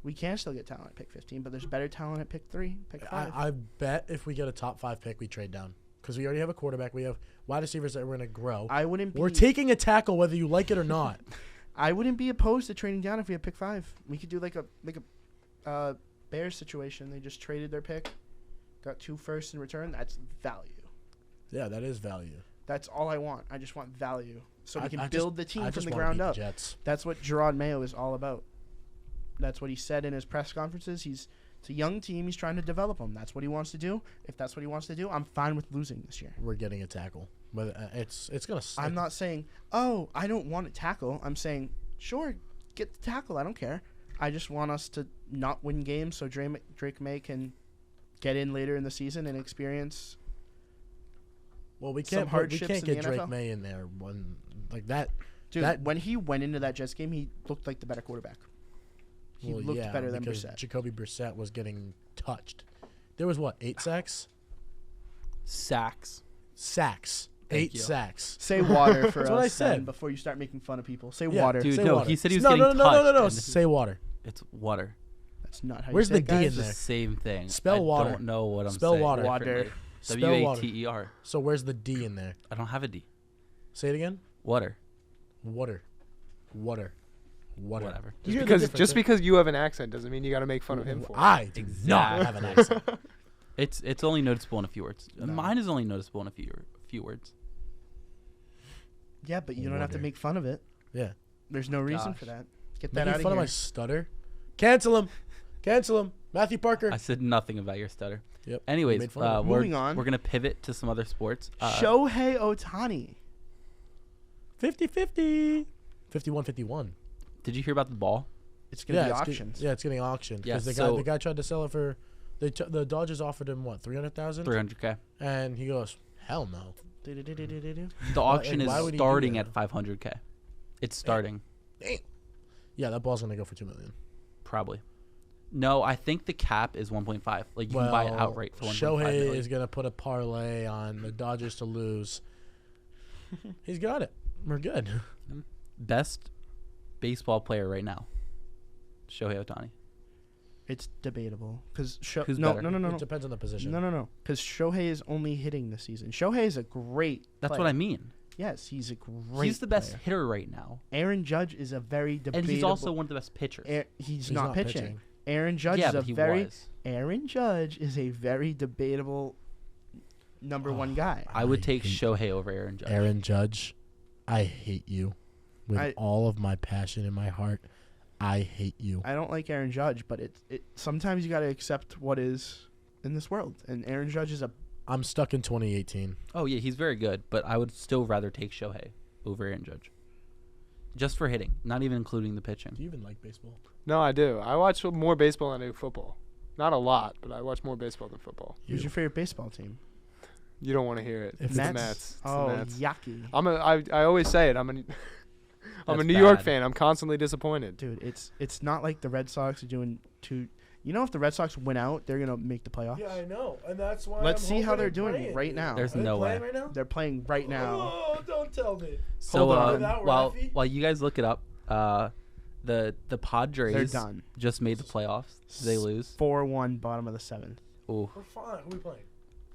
We can still get talent at pick 15, but there's better talent at pick 3, pick 5. I bet if we get a top 5 pick, we trade down because we already have a quarterback. We have wide receivers that we're gonna grow. I wouldn't be. We're taking a tackle whether you like it or not. I wouldn't be opposed to trading down if we had pick 5. We could do like a Bears situation. They just traded their pick, got 2 firsts in return. That's value. Yeah, that is value. That's all I want. I just want value, so we I can just- build the team I from just the wanna ground beat the up. Jets. That's what Gerard Mayo is all about. That's what he said in his press conferences. It's a young team. He's trying to develop them. That's what he wants to do. If that's what he wants to do, I'm fine with losing this year. We're getting a tackle, but it's gonna. I'm not saying, oh, I don't want to tackle. I'm saying, sure, get the tackle. I don't care. I just want us to not win games so Drake May can get in later in the season and experience. Well, we some can't. We hardships can't in get the Drake NFL. May in there one like that. Dude, when he went into that Jets game, he looked like the better quarterback. He Well, looked yeah, better than because Brissett. Jacoby Brissett was getting touched. There was 8 sacks? Sacks. Sacks. Thank 8 you. sacks. Say water for That's us what I Ben, said. before you start making fun of people. Say Yeah, water. Dude, say no, water. he said he was no, getting no, no, no, no, no. touched, and- Say water. It's water. That's not how Where's you say the it, D in guys. It's the there? same thing. Spell I water. don't know what I'm Spell saying. water. Water. Spell water. W-A-T-E-R. So where's the D in there? I don't have a D. Say it again. Water. Water. Water. Water. Whatever. You hear the difference, Just right? because you have an accent doesn't mean you got to make fun of him for it. I do not have an accent. It's only noticeable in a few words. No. Mine is only noticeable in a few words. Yeah, but you don't have to Water. make fun of it. Yeah. There's no reason Gosh. for that. Get that Making out of fun here. of my stutter. Cancel him. Cancel him. Matthew Parker. I said nothing about your stutter. Yep. Anyways, Made fun of him. Moving on. We're gonna pivot to some other sports. Shohei Ohtani. 50-50. 51-51. Did you hear about the ball? It's gonna be it's auctions. it's getting auctioned. Yeah, Because so- the guy tried to sell it for. The Dodgers offered him what, 300,000? 300K. And he goes, hell no. Do-do-do-do-do-do. The auction like, why is would he do starting that? at 500K. It's starting, Damn. Yeah, that ball's gonna go for $2 million. probably. No, I think the cap is 1.5. Like you can buy it outright for 1.5 Shohei million. is gonna put a parlay on the Dodgers to lose. He's got it. We're good. Best baseball player right now. Shohei Ohtani. It's debatable because Who's no, better? no, no, no, It no, depends on the position. no, because Shohei is only hitting this season. Shohei is a great. That's player. what I mean. Yes, he's a great. He's the best player. hitter right now, Aaron Judge is a very debatable. and he's also one of the best pitchers. He's not pitching. Aaron Judge yeah, is a but he very. was. Aaron Judge is a very debatable number one guy. I would I take hate Shohei over Aaron Judge. Aaron Judge, I hate you with I- all of my passion in my heart. I hate you. I don't like Aaron Judge, but it sometimes you got to accept what is in this world. And Aaron Judge is a I'm stuck in 2018. Oh yeah, he's very good, but I would still rather take Shohei over Aaron Judge. Just for hitting, not even including the pitching. Do you even like baseball? No, I do. I watch more baseball than I do football. Not a lot, but I watch more baseball than football. who's your favorite baseball team? You don't want to hear it. If It's the Mets. It's Oh, the Mets. yucky. I always say it. I'm a That's New York bad. fan. I'm constantly disappointed. Dude, it's not like the Red Sox are doing too. You know, if the Red Sox win out, they're gonna make the playoffs. Yeah, I know, and that's why. Let's I'm see how hoping they're and doing praying, right dude. now. There's Are they no playing way. right now? They're playing right now. Oh, don't tell me. So Hold on. Without while Rafi? while you guys look it up, the Padres They're done. just made the playoffs. Did they lose? 4-1, bottom of the 7th. Ooh, We're fine. Who we playing?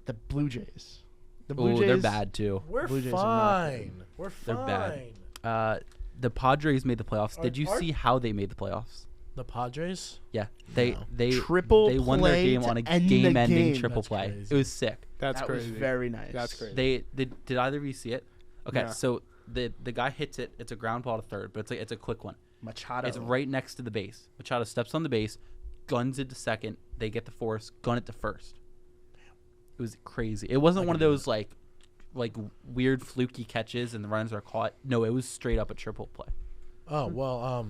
The Blue Jays. The Blue ooh, Jays. they're bad too. We're Blue Jays are not fine. We're They're fine. bad. The Padres made the playoffs. Did you Are- see how they made the playoffs? The Padres. Yeah, they No. they Triple they won their play game to on a end the game-ending game. triple That's play. crazy. It was sick. That's that crazy. was very nice. That's crazy. They did either of you see it? Okay, No. so the guy hits it. It's a ground ball to third, but it's a quick one. Machado. It's right next to the base. Machado steps on the base, guns it to second. They get the force, gun it to first. It was crazy. It wasn't I one of can do those like weird fluky catches and the runners are caught. No, it was straight up a triple play. Oh well,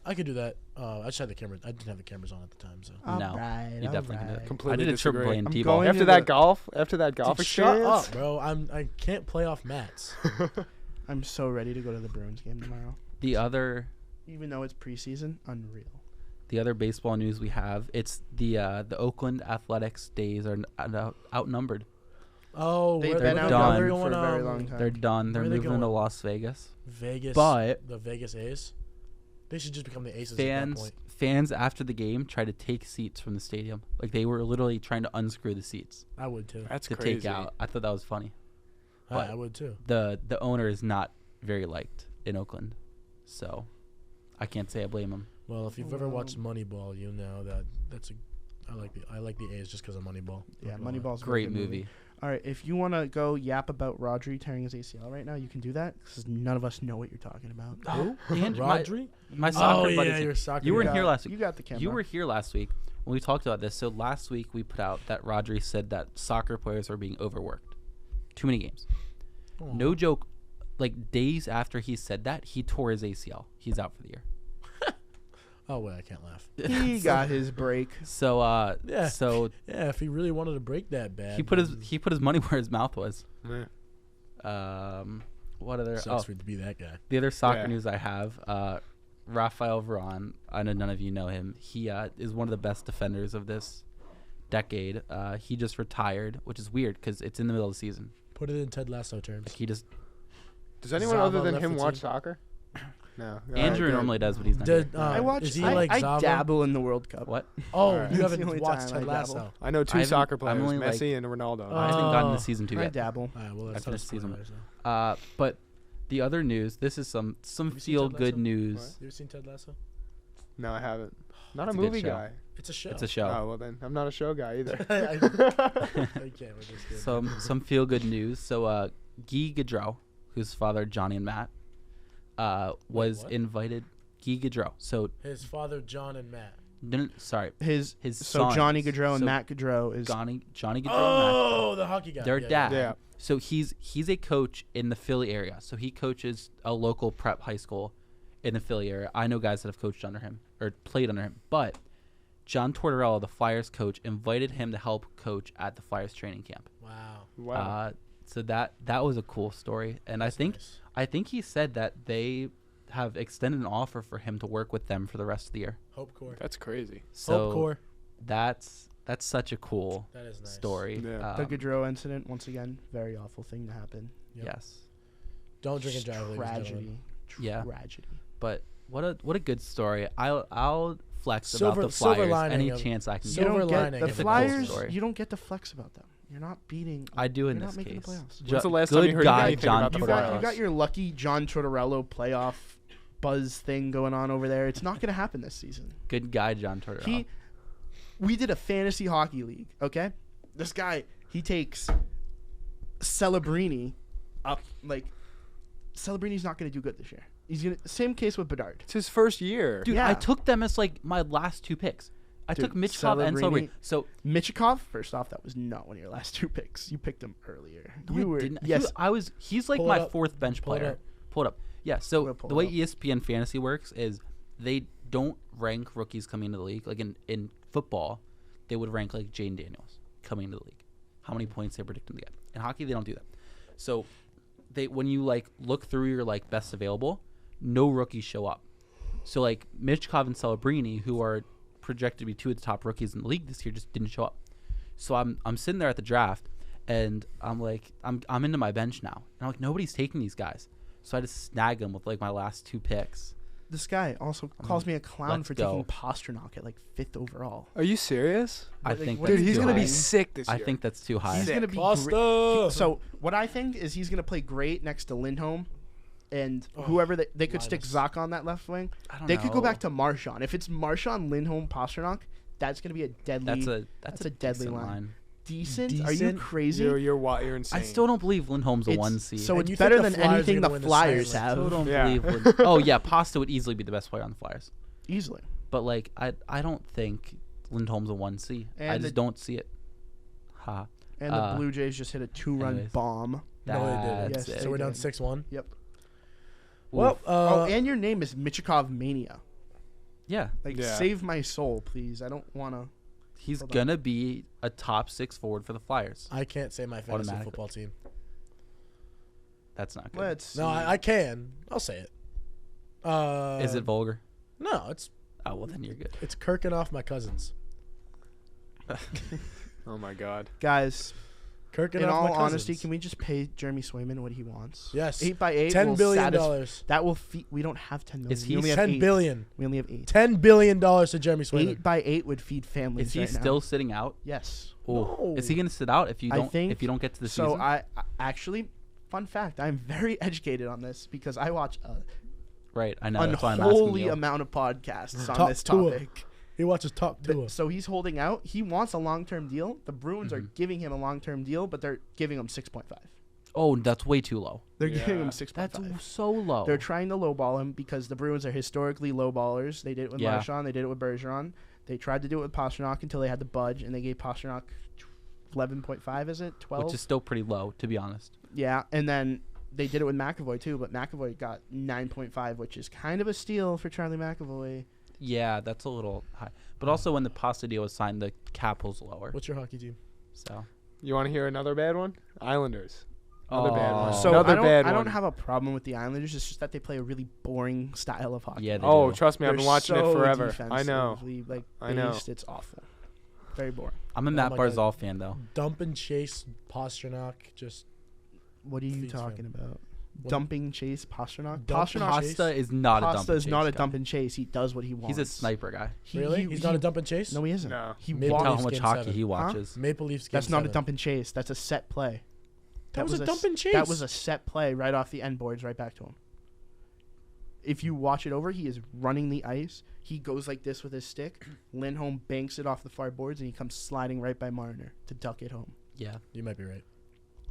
I could do that. I just had the camera. I didn't have the cameras on at the time, so. All No, right, you all definitely can do right. that. Completely I did a triple disagree. play in I'm T-ball. going After to that the- golf, after that golf Dude, shut experience, up, bro. I can't play off mats. I'm so ready to go to the Bruins game tomorrow. The other Even though it's preseason, unreal. baseball news we have, it's the Oakland Athletics days are outnumbered. Oh, They've where been they're outnumbered going, for a very long time. They're done. They're Where are they moving to going? Las Vegas. Vegas, But the Vegas A's. They should just become the Aces at that point. Fans after the game tried to take seats from the stadium. Like they were literally trying to unscrew the seats I would too. that's to crazy. take out. I thought that was funny. but- I would too. The owner is not very liked in Oakland, so I can't say I blame him. Well, if you've ever watched Moneyball, you know that I like the A's just because of Moneyball. Yeah, Not gonna lie. Moneyball's a Great good movie. All right, if you want to go yap about Rodri tearing his ACL right now, you can do that because none of us know what you're talking about. Who? My Oh soccer yeah, buddies. your soccer. You were guy. here last week. You got the camera. You were here last week when we talked about this. So last week we put out that Rodri said that soccer players are being overworked. Too many games. Aw. No joke. Like days after he said that, he tore his ACL. He's out for the year. Oh wait, I can't laugh. He got his break. So Yeah. so Yeah, if he really wanted to break that bad, he put his money where his mouth was. Yeah. What other? Sucks Oh, for it to be that guy. the other soccer Yeah. news I have. Rafael Varane. I know none of you know him. He is one of the best defenders of this decade. He just retired, which is weird because it's in the middle of the season. Put it in Ted Lasso terms. He just Does anyone Zava other than left him the watch team. soccer? No. Andrew Good. normally does, but he's not. Did, here. I watch. Is he I, like I Zava? dabble in the World Cup. What? Oh, Alright. you That's haven't the only watched time Ted I dabble. Lasso. I know two I haven't- soccer I'm players, only, like- Messi and Ronaldo. I haven't gotten Oh. to season 2 I yet. dabble. All right, well, I that's finished season spoilers, one. though. But the other news. This is some Have you seen feel Ted good Lasso? news. You ever seen Ted Lasso? No, I haven't. Not It's a a good movie show. guy. It's a show. It's a show. Oh well, then I'm not a show guy either. I can't with this kid. Some feel good news. So Guy Gaudreau, whose father Johnny and Matt was what? invited. Guy Gaudreau. So His father, John and Matt. sorry, His his so Johnny sons. Gaudreau and So Matt Gaudreau is Johnny Gaudreau. and Matt Oh, the hockey guy. Their Yeah, dad. Yeah. So he's a coach in the Philly area. So he coaches a local prep high school in the Philly area. I know guys that have coached under him or played under him. But John Tortorella, the Flyers coach, invited him to help coach at the Flyers training camp. Wow. Wow. So that was a cool story, and That's I nice. think he said that they have extended an offer for him to work with them for the rest of the year. Hope Core. That's crazy. So Hope Core. that's such a cool That is nice. story. Yeah. the Gaudreau incident. Once again, very awful thing to happen. Yep. Yes, Don't drink and drive, ladies and Tragedy. gentlemen. Yeah. Tragedy. but what a good story. I'll flex Silver- about the silver Flyers lining any of- chance I can You get. Silver don't get lining the of the Flyers. story. You don't get to flex about them. You're not beating. I do in you're this not making case. the playoffs. When's the last time good you heard guy anything John about the You Flyers? got, you got your lucky John Tortorella playoff buzz thing going on over there. It's not going to happen this season. Good guy John Tortorella. We did a fantasy hockey league, okay? This guy, he takes Celebrini up. Like, Celebrini's not going to do good this year. He's gonna. Same case with Bedard. It's his first year. Dude, Yeah. I took them as like my last two picks. I Dude, took Michkov and Celebrini- Celebrini. So Michikov, first off, that was not one of your last two picks. You picked him earlier. no, You I were didn't. yes. He's like Pull it my up. fourth bench Pull it player. up. Pull it up. Yeah. So We'll pull the it way up. ESPN fantasy works is they don't rank rookies coming into the league. Like in football, they would rank like Jaden Daniels coming into the league, how many points they predict him to get. In hockey, they don't do that. So when you like look through your like best available, no rookies show up. So like Michkov and Celebrini, who are projected to be two of the top rookies in the league this year, just didn't show up. So I'm sitting there at the draft, and I'm like, I'm into my bench now, and I'm like, nobody's taking these guys. So I just snag them with like my last 2 picks. This guy also calls me a clown let's for go. taking Pasternak at like 5th overall. Are you serious? I Like, think what that's Dude, he's too gonna high. be sick this year. I think that's too high. He's gonna be Pasta. So what I think is he's gonna play great next to Lindholm, and whoever they could stick Linus. Zach on that left wing. I don't They know. could go back to Marchand. If it's Marchand, Lindholm, Pasternak, that's gonna be a deadly. That's a deadly decent line. Decent? Are you Decent? crazy? You're insane. I still don't believe Lindholm's a It's- 1C. So And it's you better think the than Flyers are anything gonna the win the Flyers Stanley? have. still don't Yeah. believe. Oh yeah, Pasta would easily be the best player on the Flyers. Easily. But like I don't think Lindholm's a 1C. I And just the- don't see it. Ha. And the Blue Jays just hit a 2-run anyways. bomb. No, they didn't. That's Yes, it. So we're down did. 6-1. Yep. Well, Oh, and your name is Michikov Mania. Yeah, Like, Yeah. save my soul, please. I don't want to. he's Hold on. gonna be a top 6 forward for the Flyers. I can't say my fantasy Automatically. football team. That's not good. Let's. No, I can. I'll say it. Is it vulgar? No, it's Oh well, then you're good. Kirking off my cousins. Oh my god. Guys, Kirking in off all my cousins. honesty, can we just pay Jeremy Swayman what he wants? Yes. 8x8. $10 will billion. That will feed. We don't have 10 million. Is We he only have 10 8. billion. We only have 8. $10 billion to Jeremy Swayman. 8x8 would feed families. Is he right still now. sitting out? Yes. Oh, No. is he gonna sit out if you I don't think if you don't get to the So season? I actually, fun fact, I'm very educated on this because I watch a Right, I know. That's why I'm asking unholy you. amount of podcasts on Talk this to him. topic. He watches Talk to us. So he's holding out. He wants a long-term deal. The Bruins are Mhm. giving him a long-term deal, but they're giving him 6.5. Oh, that's way too low. They're Yeah. giving him 6.5. That's so low. They're trying to lowball him because the Bruins are historically lowballers. They did it with Yeah. Marchand. They did it with Bergeron. They tried to do it with Pasternak until they had to budge, and they gave Pasternak 11.5, is it? 12? Which is still pretty low, to be honest. Yeah, and then they did it with McAvoy, too, but McAvoy got 9.5, which is kind of a steal for Charlie McAvoy. Yeah, that's a little high. But also, when the Pasta deal was signed, the cap was lower. What's your hockey team? So, You want to hear another bad one? Islanders. Another bad one. Oh. So Another I don't, bad I one. don't have a problem with the Islanders. It's just that they play a really boring style of hockey. yeah, they Oh, do. trust me, I've They're been watching so it forever. I know. defensively, Like, I know. based. It's awful. Very boring. I'm a Oh Matt my God. Barzal fan, though. Dump and chase Pasternak. Just What are you Feeds talking him. about? What? Dumping chase Pasternak. Dump Pasternak. chase? Pasta is not a dump. Pasta and is not chase a guy. dump and chase. He does what he wants. He's a sniper guy. really? He's not a dump and chase. No, he isn't. No. He Maybe You walks. tell Leafs how much game hockey 7. he watches. Maple Leafs. Game That's not a 7. dump and chase. That's a set play. That was a dump and chase. That was a set play right off the end boards, right back to him. If you watch it over, he is running the ice. He goes like this with his stick. Lindholm banks it off the far boards, and he comes sliding right by Marner to duck it home. Yeah. You might be right.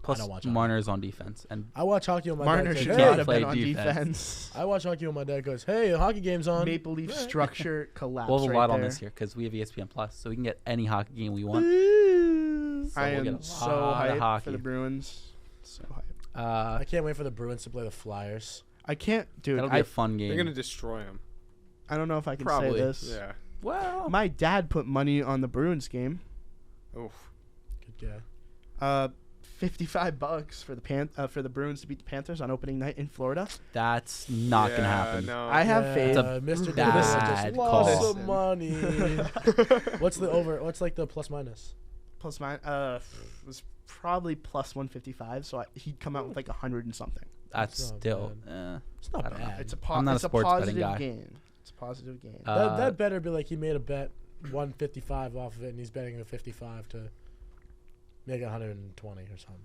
Plus, don't watch hockey. Marner's on defense, and I watch hockey when my Marner dad should goes, can't not have play been on defense. defense. I watch hockey when my dad goes, "Hey, the hockey game's on." Maple Leaf Right. structure collapse. we'll have a right lot on there. this here because we have ESPN Plus, so we can get any hockey game we want. So I we'll get am a so lot of hyped hockey. for the Bruins. So hyped. I can't wait for the Bruins to play the Flyers. I can't, dude. That'll be a fun game. They're gonna destroy him. I don't know if I can Probably. say this. Yeah. well, My dad put money on the Bruins game. Oof. Good guy. $55 for the Bruins to beat the Panthers on opening night in Florida. that's not gonna Yeah, happen. No. I have faith. Mr. bad Davis just call. lost some Listen. money. What's the over? What's like the plus minus? Plus mine was probably plus 155, so he'd come out with like 100 and something. That's It's not still. It's not I don't know. bad. It's a I'm not a it's sports betting positive guy. game. It's a positive game. That better be like he made a bet 155 off of it, and he's betting the 55 to make 120 or something.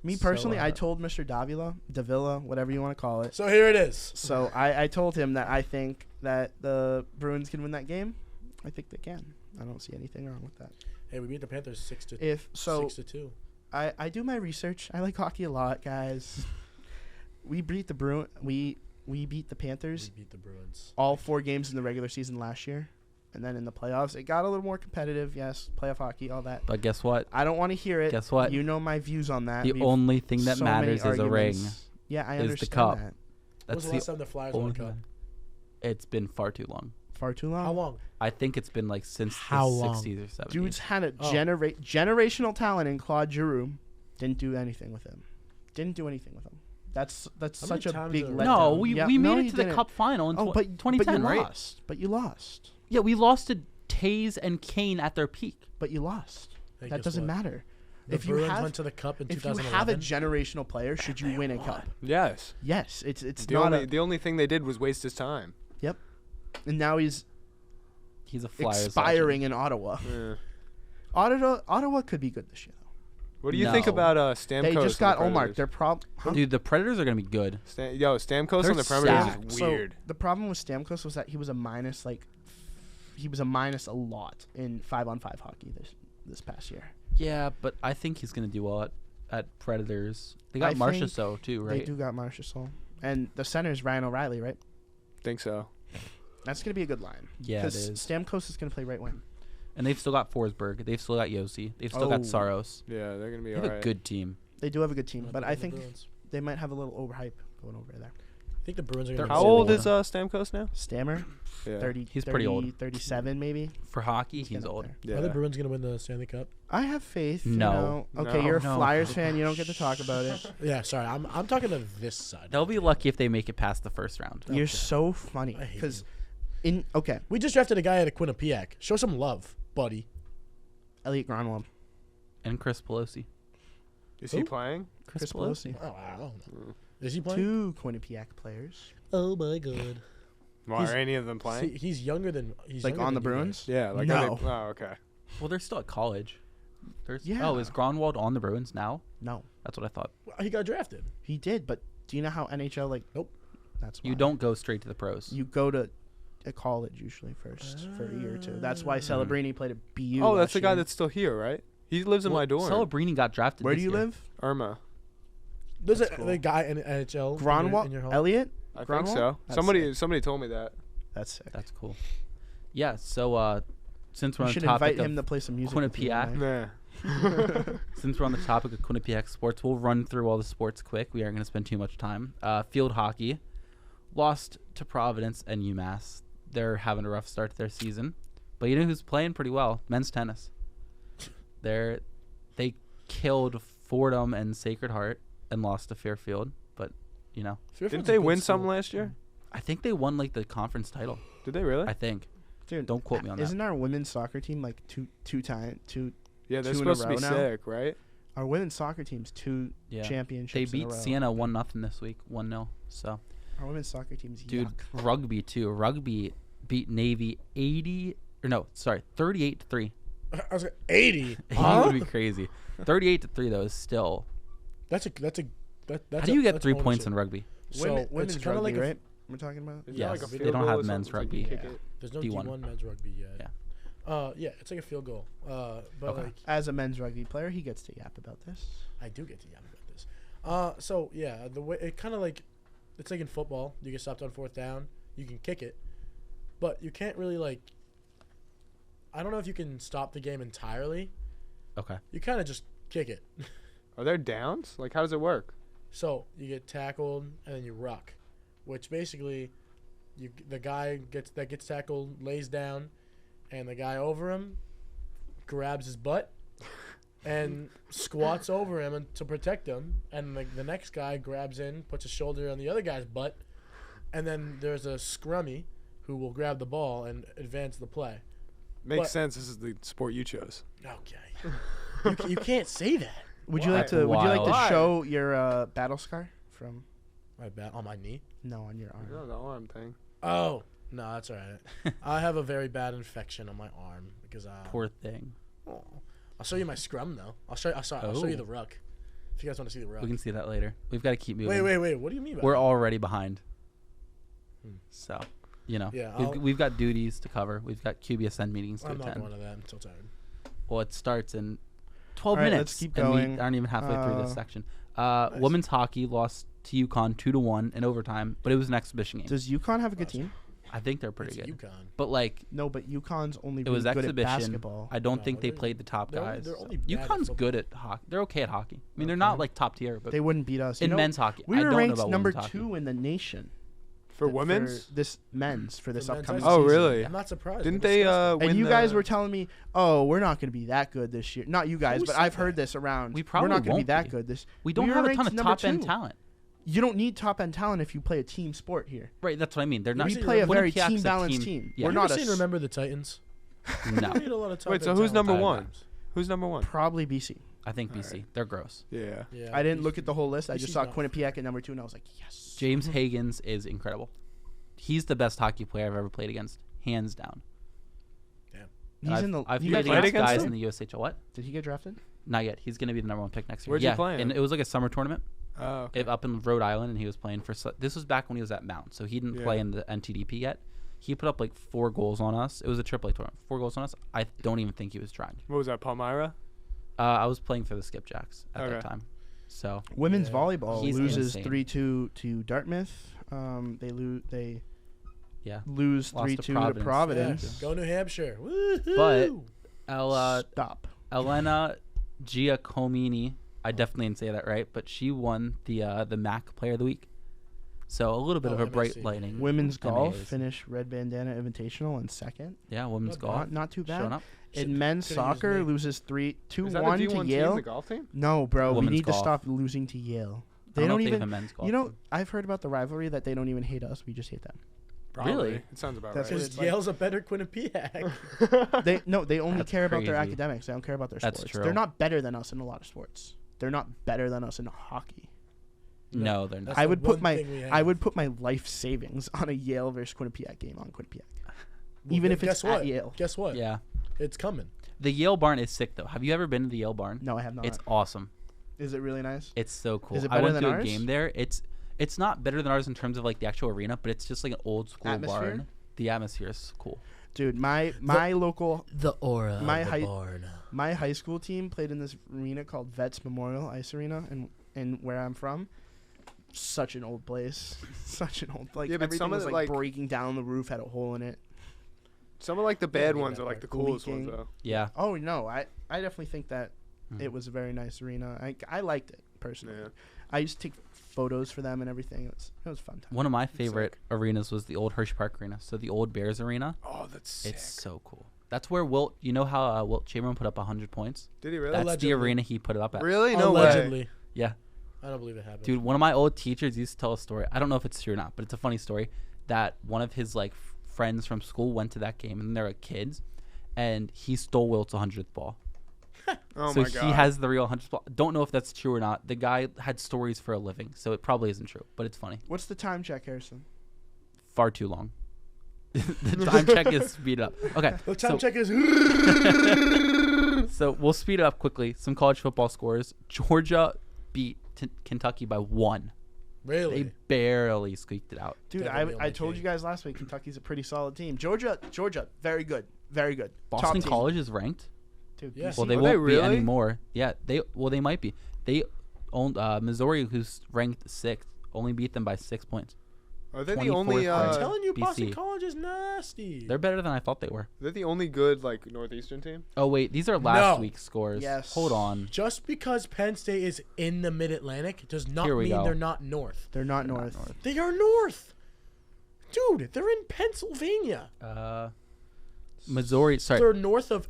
Me so, personally, I told Mr. Davila, whatever you want to call it. So here it is. So I told him that I think that the Bruins can win that game. I think they can. I don't see anything wrong with that. Hey, we beat the Panthers 6-2. If so, 6-2. I do my research. I like hockey a lot, guys. We beat the we beat the Panthers We beat the Bruins. all 4 games in the regular season last year, and then in the playoffs it got a little more competitive. Yes, playoff hockey, all that. But guess what? I don't want to hear it. Guess what? You know my views on that. The We've only thing that so many matters is a ring. arguments. Yeah, I is the understand cup. that. When That's was the the last time the Flyers won only a cup? thing. It's been far too long. Far too long. How long? I think it's been like since How the long? 60s or 70s. Dude's had a Oh. generational talent in Claude Giroux. Didn't do anything with him. That's How many such a times big are- letdown. No, we Yeah, made no, it you to the didn't. Cup final in Oh, but 2010, you right? lost. But you lost. Yeah, we lost to Taze and Kane at their peak. But you lost. Hey, That guess doesn't what? matter. The If you Bruins have went to the Cup in if you 2011. have a generational player, should you win a cup? Yes. Yes, it's The not the only thing they did was waste his time. Yep. And now he's He's a Flyers expiring in Ottawa. Yeah. Ottawa could be good this year, though. What do you think No. about Stamkos? They just got on the Omar. They're legend. Dude, the Predators are gonna be good. Stamkos They're on the Predators stacked. is weird. So the problem with Stamkos was that he was a minus a lot in 5-on-5 hockey this past year. Yeah, but I think he's gonna do well at Predators. They got I Marcia think So too, right? They do got Marchessault. And the center is Ryan O'Reilly, right? Think so. That's going to be a good line. Yeah, it is. Stamkos is going to play right wing. And they've still got Forsberg. They've still got Yossi. They've still got Oh. Saros. Yeah, they're gonna be They have alright. a good team. They do have a good team, Not but better I than think the Bruins. they might have a little overhype going over there. I think the Bruins are They're going to How old is Stamkos now? Stammer, Yeah. 30, He's pretty old. 37 maybe. For hockey, he's getting up old. there. Yeah. Are the Bruins going to win the Stanley Cup? I have faith. No. You know. Okay, No. you're a No. Flyers fan. You don't get to talk about it. Yeah, sorry. I'm talking to this side. They'll be lucky if they make it past the first round. You're Okay. so funny I hate because you. okay, We just drafted a guy at a Quinnipiac. Show some love, buddy. Elliot Gronwald, And Chris Pelosi. Is he Who? playing? Chris Pelosi, Oh, I don't know. Is he playing? 2 Quinnipiac players. Oh my god. Why He's- are any of them playing? He's younger than he's Like younger on the than you Bruins? guys. Yeah, like No. are they, oh, okay. Well, they're still at college. There's, Yeah. Oh, is Gronwald on the Bruins now? No, That's what I thought. Well, he got drafted. he did. But do you know how NHL like? Nope. That's You why. don't go straight to the pros. You go to a college usually first for a year or two. That's why Celebrini played at BU. Oh, that's last the guy year. that's still here, right? He lives in my dorm. Celebrini got drafted. Where this do you year. live? Irma. There's That's a cool. the guy in NHL. in Gronwald, your home? Elliot. I think Gronwald? so. That's Somebody sick. told me that. That's sick. That's cool. Yeah. So since we're We on should the topic invite him to of play some music. with you Quinnipiac. one night. Nah. since we're on the topic of Quinnipiac sports, we'll run through all the sports quick. We aren't going to spend too much time. Field hockey lost to Providence and UMass. They're having a rough start to their season, but you know who's playing pretty well? Men's tennis. They killed Fordham and Sacred Heart and lost to Fairfield, but you know, Fairfield's Didn't a they good win school. something last year? I think they won like the conference title. Did they really? I think. Dude, Don't quote me on that. Isn't our women's soccer team like two Yeah, they're two in a supposed to be row now? sick, right? Our women's soccer team's 2 Yeah. championships. They in a beat row. Siena 1-0 this week, 1-0. So, Our women's soccer team's dude, yuck. rugby too. Rugby beat Navy 38-3. I was like 80. 80 Huh? would be crazy. 38-3 though is still. That's How do you get 3 points in rugby? rugby? Women's it's kinda rugby, like a- right? We're talking about. Is that Yes, like a they field don't goal have or men's something? So you rugby. kick Yeah. it? There's no D1. D1 men's rugby yet. Yeah. Yeah, it's like a field goal. But Okay. like As a men's rugby player, he gets to yap about this. I do get to yap about this. So yeah, the way it kind of like it's like in football. You get stopped on 4th down. You can kick it, but you can't really like. I don't know if you can stop the game entirely. Okay. You kind of just kick it. Are there downs? Like, how does it work? So you get tackled and then you ruck, which basically, the guy gets tackled lays down, and the guy over him grabs his butt and squats over him to protect him, and the next guy grabs in, puts his shoulder on the other guy's butt, and then there's a scrummy who will grab the ball and advance the play. Makes But- sense. This is the sport you chose. Okay, you can't say that. Would you Why? like to? Would you like to Why? show your battle scar from? My bat on my knee. No, on your arm. No, the arm thing. Oh no, that's all right. I have a very bad infection on my arm because Poor thing. Oh. I'll show you my scrum though. I'll show you the ruck. If you guys want to see the ruck. We can see that later. We've got to keep moving. Wait. What do you mean by We're that? already behind. Hmm. So, you know, Yeah, we've got duties to cover. We've got QBSN meetings to I'm not attend. going to that. I'm so tired. Well, it starts in 12 All right, minutes. let's keep and going. we aren't even halfway through this Uh, section. Nice. Women's hockey lost to UConn 2-1 in overtime, but it was an exhibition game. Does UConn have a good team? I think they're pretty It's good. UConn. But like, No, but UConn's only it really was good at exhibition. basketball. I don't No, think they they're- played the top they're only- guys. they're only bad at UConn's football. good at hockey. They're okay at hockey. I mean, they're Okay. not like top tier, but They wouldn't beat us. You in know, men's hockey, we I were don't know ranked about number women's hockey. 2 in the nation For women's? for this men's for this For men's upcoming hockey. Oh, season. really? I'm not surprised. Didn't We're they disgusting. win And you the- guys were telling me, "Oh, we're not going to be that good this year." Not you guys, Who but said I've heard that? this around. We probably we're not going to be won't that be. good this. We don't were have a ton ranked of number top end 2. talent. You don't need top end talent if you play a team sport here. Right, that's what I mean. They're not. We play a very Quinnipiac's team balanced team. Yeah. We're You not ever a seen Remember the Titans? No, We need a lot of top Wait, so end who's talent. number I one? don't. Who's number one? probably BC. I think BC. Alright. They're gross. Yeah. Yeah, I didn't look at the whole list. I just BC's saw not- Quinnipiac at number 2, and I was like, yes. James Higgins is incredible. He's the best hockey player I've ever played against, hands down. He's I've, in the. I've you played guys played against against guys him? in the USHL. What? Did he get drafted? Not yet. He's gonna be the number 1 pick next year. Where'd you play him? And it was like a summer tournament Oh. Okay. up in Rhode Island, and he was playing for. This was back when he was at Mount, so he didn't play Yeah. in the NTDP yet. He put up like 4 goals on us. It was a AAA tournament. 4 goals on us. I don't even think he was trying. What was that, Palmyra? I was playing for the Skipjacks at that Okay. time. So Women's Yeah. volleyball He's loses insane. 3-2 to Dartmouth. They yeah. lose Lost to 3-2 to Providence. Providence. Go New Hampshire. Woohoo! But Stop. Elena Giacomini, I definitely didn't say that right, but she won the MAC Player of the Week. So a little bit Oh, of a bright MSC. lightning. Women's golf MAs. finished Red Bandana Invitational in second. Yeah, women's Not golf. Not too Showing bad. up. In men's could've used soccer, me. loses Is that a 2-1 to D1 team, Yale. the golf team? No, bro, we Women's need to golf. stop losing to Yale. I They don't know don't if they have even. a men's golf You know, team. I've heard about the rivalry that they don't even hate us. We just hate them. Really? It sounds about That's right. what Because it's like. Yale's a better Quinnipiac. They only That's care about their crazy. academics. They don't care about their That's sports. true. They're not better than us in a lot of sports. They're not better than us in hockey. No, they're not. That's I the would put one thing we have. I would put my life savings on a Yale versus Quinnipiac game on Quinnipiac, Well, even gu- if it's guess what? at Yale. Guess what? Yeah. It's coming. The Yale barn is sick though. Have you ever been to the Yale barn? No, I have not. It's awesome. Is it really nice? It's so cool. Is it I better went than to a ours? game there. It's not better than ours in terms of like the actual arena, but it's just like an old school Atmosphere? barn. The atmosphere is cool. Dude, my local The aura My of the height- barn. my high school team played in this arena called Vets Memorial Ice Arena, and where I'm from, such an old place, such an old Yeah, but everything some of was the, like like- breaking down. The roof had a hole in it. Some of like the bad Yeah, ones that are like part. the coolest ones Leaking. though. Yeah. Oh no, I definitely think that Mhm. it was a very nice arena. I liked it personally. Yeah. I used to take photos for them and everything. It was fun time. One of my favorite arenas was the old Hershey Park Arena. So the old Bears Arena. Oh, that's sick. It's so cool. That's where Wilt. You know how Wilt Chamberlain put up 100 points? Did he really? That's Allegedly. the arena he put it up at. Really? No way. Allegedly. Yeah. I don't believe it happened. Dude, one of my old teachers used to tell a story. I don't know if it's true or not, but it's a funny story. That one of his like friends from school went to that game, and they're like kids, and he stole Wilt's 100th ball. Oh So my god. he has the real 100th ball. Don't know if that's true or not. The guy had stories for a living, so it probably isn't true, but it's funny. What's the time check, Harrison? Far too long. The time check is speed up. Okay. The time so, check is. So we'll speed it up quickly. Some college football scores. Georgia beat Kentucky by 1. Really? They barely squeaked it out. Dude, Definitely on I my told team. you guys last week Kentucky's a pretty solid team. Georgia, very good, very good. Boston Top team. College is ranked. Dude, Yeah. BC Well, they Are won't they be really? anymore. Yeah, they might be. They own Missouri, who's ranked 6th, only beat them by 6 points. Are they the 24th only? ranked. I'm Uh, telling you, Boston BC. College is nasty. They're better than I thought they were. They're the only good like Northeastern team. Oh wait, these are last No. week's scores. Yes. Hold on. Just because Penn State is in the Mid Atlantic does not Here we mean go. they're not north. They're not They're not north. They are north. Dude, they're in Pennsylvania. Missouri. Sorry, They're north of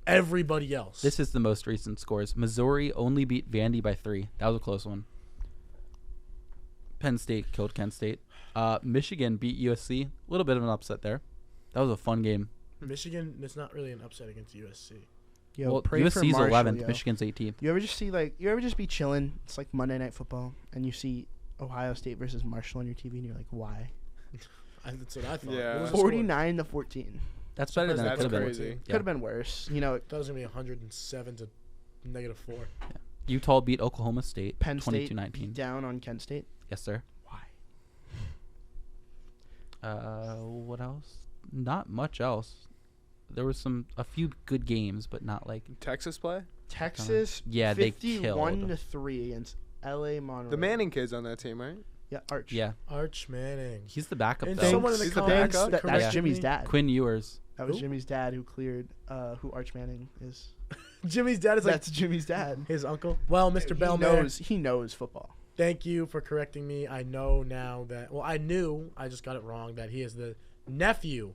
everybody else. this is the most recent scores. Missouri only beat Vandy by 3. That was a close one. Penn State killed Kent State. Michigan beat USC. A little bit of an upset there. That was a fun game. Michigan, it's not really an upset against USC. Yo, Well, pray for USC's Marshall, 11th. yo. Michigan's 18th. You ever just be chilling? It's like Monday Night Football, and you see Ohio State versus Marshall on your TV, and you're like, why? That's what I thought. Yeah. What was the score? 49 to 14. That's better than it That's could have been. crazy. Yeah. Could have been worse. You know, That was going to be 107 to -4. Utah beat Oklahoma State. Penn State 22-19. beat down on Kent State. Yes, sir. Why? What else? Not much else. There was a few good games, but not like Texas play. Texas. Yeah, they 51 killed. to 3 against L.A. Monroe. The Manning kids on that team, right? Yeah, Arch. yeah. Arch Manning. He's the backup And though. someone in the He's the comments backup? That's corrected Jimmy's me. dad. Quinn Ewers. That was Who? Jimmy's dad who cleared who Arch Manning is. Jimmy's dad is like That's Jimmy's dad. his uncle. Well, Mr. He Bellmare, he knows football. thank you for correcting me. I know now that, well, I knew, I just got it wrong, that he is the nephew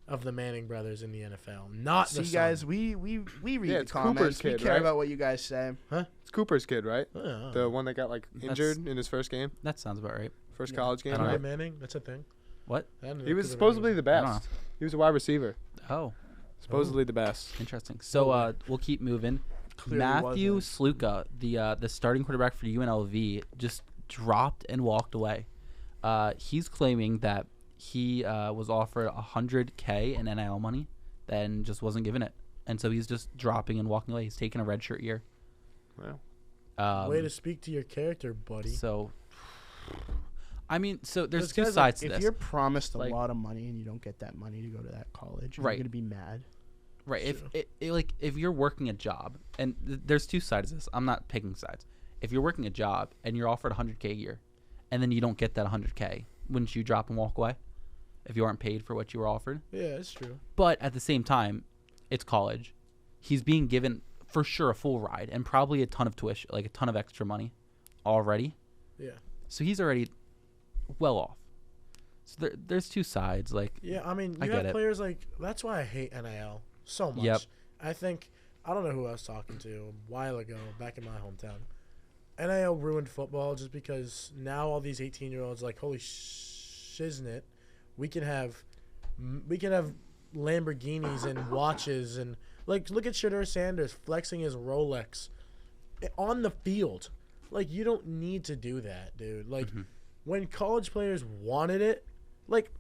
of the Manning brothers in the NFL. Not the See, son. guys, we read Yeah, the it's comments. Cooper's We kid, care right? about what you guys say. It's Cooper's kid, right? Oh. The one that got like injured in his first game, That sounds about right. first Yeah. college game. I don't know. Cooper Manning. That's a thing. What? I didn't know He was Cooper supposedly Manning the I don't best. He was a wide receiver. Oh, Supposedly the best. interesting. So we'll keep moving. Clearly Matthew wasn't. Sluka, the starting quarterback for UNLV, just dropped and walked away. He's claiming that he was offered $100K in NIL money, then just wasn't given it, and so he's just dropping and walking away. He's taking a redshirt year. Wow. Way to speak to your character, buddy. So, I mean, so there's This two guy's sides to If this. you're promised a Like- lot of money and you don't get that money to go to that college, Right. you're gonna be mad. Right. Sure. If you're working a job, and there's two sides to this. I'm not picking sides. If you're working a job and you're offered $100K a year, and then you don't get that $100K, wouldn't you drop and walk away? If you aren't paid for what you were offered. Yeah, it's true. But at the same time, it's college. He's being given for sure a full ride and probably a ton of tuition, like a ton of extra money, already. Yeah. So he's already well off. So there's two sides. Like Yeah, I mean, I you get have it. players like that's why I hate NIL so much. Yep. I think I don't know who I was talking to a while ago back in my hometown. NIL ruined football just because now all these 18-year-olds like holy shiznit, we can have Lamborghinis and watches and like look at Shedeur Sanders flexing his Rolex on the field. Like you don't need to do that, dude. Like when college players wanted it, like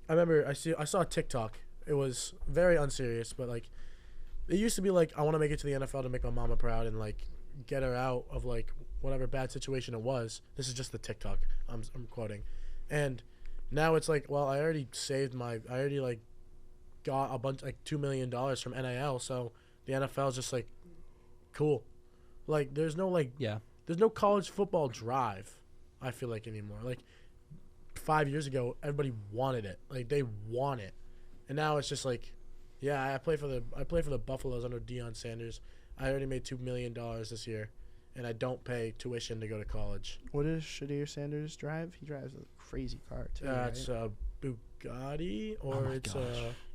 I remember I saw a TikTok. It was very unserious, but like it used to be like I want to make it to the NFL to make my mama proud and like get her out of like whatever bad situation it was. This is just the TikTok I'm quoting. And now it's like, well, I already like got a bunch like $2 million from NIL, so the NFL is just like cool. Like there's no like yeah. there's no college football drive, I feel like, anymore. Like 5 years ago, everybody wanted it. Like they want it. And now it's just like, yeah, I play for the Buffaloes under Deion Sanders. I already made $2 million this year, and I don't pay tuition to go to college. What does Shedeur Sanders drive? He drives a crazy car too. It's right? a Bugatti or my it's gosh.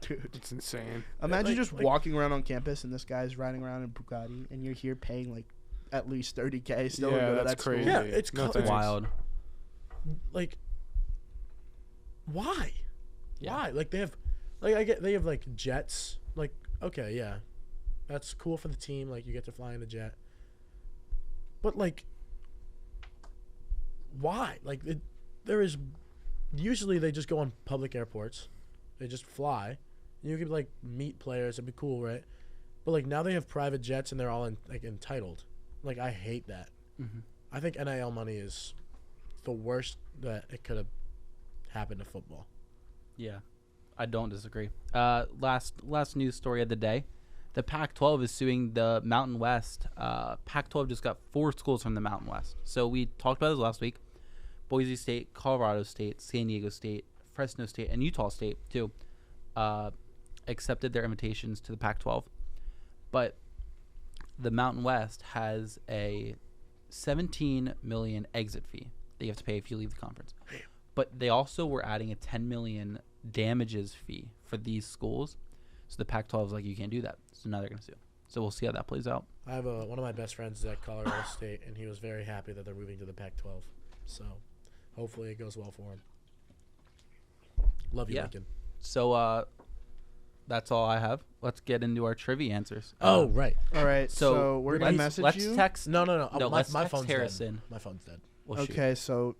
Dude, It's insane. imagine like- just like- walking around on campus and this guy's riding around in Bugatti, and you're here paying like at least $30K still to Yeah, go to that's that school. crazy. Yeah, it's No co- thanks. Wild. like why? Yeah. Why? Like they have like jets. Like okay, yeah, that's cool for the team. Like you get to fly in the jet. But like, why? Like there is usually they just go on public airports. They just fly. You could like meet players. It'd be cool, right? But like now they have private jets and they're all entitled. Like I hate that. Mhm. I think NIL money is the worst that it could have happened to football. Yeah, I don't disagree. Last news story of the day. The Pac-12 is suing the Mountain West. Pac-12 just got 4 schools from the Mountain West. So we talked about this last week. Boise State, Colorado State, San Diego State, Fresno State, and Utah State, too, accepted their invitations to the Pac-12. But the Mountain West has a $17 million exit fee that you have to pay if you leave the conference. But they also were adding a $10 million damages fee for these schools. So the Pac-12 is like, you can't do that. So now they're going to sue. So we'll see how that plays out. I have one of my best friends is at Colorado State, and he was very happy that they're moving to the Pac-12. So hopefully it goes well for him. Love you, Yeah. Lincoln. So that's all I have. Let's get into our trivia answers. Oh, right. All right, So, so we're gonna let's message you. text. No. No, let's my text phone's Harrison. dead. My phone's dead. We'll shoot. Okay, so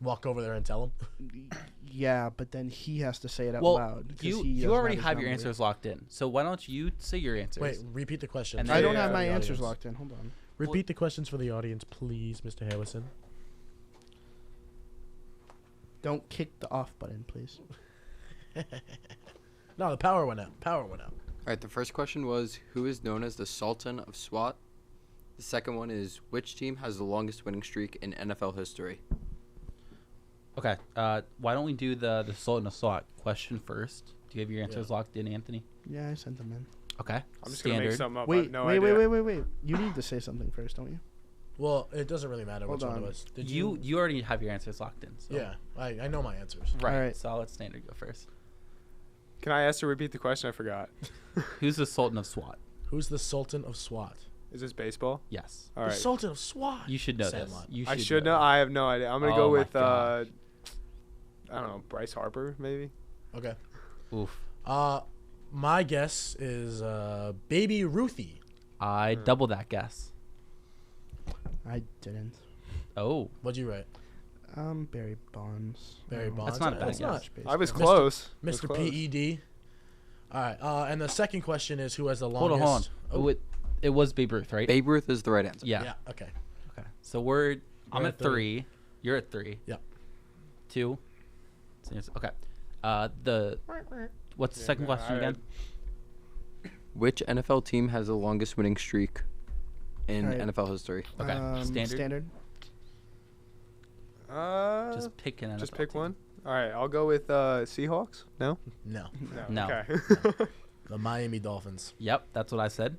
Walk over there and tell him. yeah, but then he has to say it out Well, loud. 'cause you he you doesn't already his have your number. answers locked in. So why don't you say your answers? Wait, repeat the question. And I don't Yeah, have my For the answers audience. locked in. Hold on. Repeat the questions for the audience, please, Mr. Harrison. Don't kick the off button, please. No, the power went out. Power went out. All right, the first question was, who is known as the Sultan of SWAT? The second one is, which team has the longest winning streak in NFL history? Okay. Why don't we do the Sultan of SWAT question first? Do you have your answers locked in, Anthony? Yeah, I sent them in. Okay. I'm just gonna make something up. I Wait, have no wait, idea. wait. You need to say something first, don't you? Well, it doesn't really matter Hold which one on. it was. Did You already have your answers locked in. So. Yeah, I know my answers. Right. Alright. Solid standard. Go first. Can I ask to repeat the question? I forgot. Who's the Sultan of SWAT? Who's the Sultan of SWAT? Is this baseball? Yes. All The right. Sultan of SWAT. You should know Sandlot. this. You I should know. I have no idea. I'm gonna Oh go my with God. I don't know, Bryce Harper maybe. Okay. Oof. My guess is Baby Ruthie. I double that guess. I didn't. Oh. What'd you write? Barry Bonds. Barry Bonds. That's not a bad That's guess. not- I was Mr. close. I was Mr. close. PED. All right. And the second question is who has the Hold longest? on. Oh. It was Babe Ruth, right? Babe Ruth is the right answer. Yeah. Yeah. Okay. Okay. So I'm You're at at three. 3. You're at 3. Yep. 2. Okay. What's the Yeah, second no, question I- again? Which NFL team has the longest winning streak in Alright. NFL history? Okay. Standard. Just pick an NFL Just pick team. one. All right, I'll go with Seahawks. No. No. No. Okay. The Miami Dolphins. Yep, that's what I said.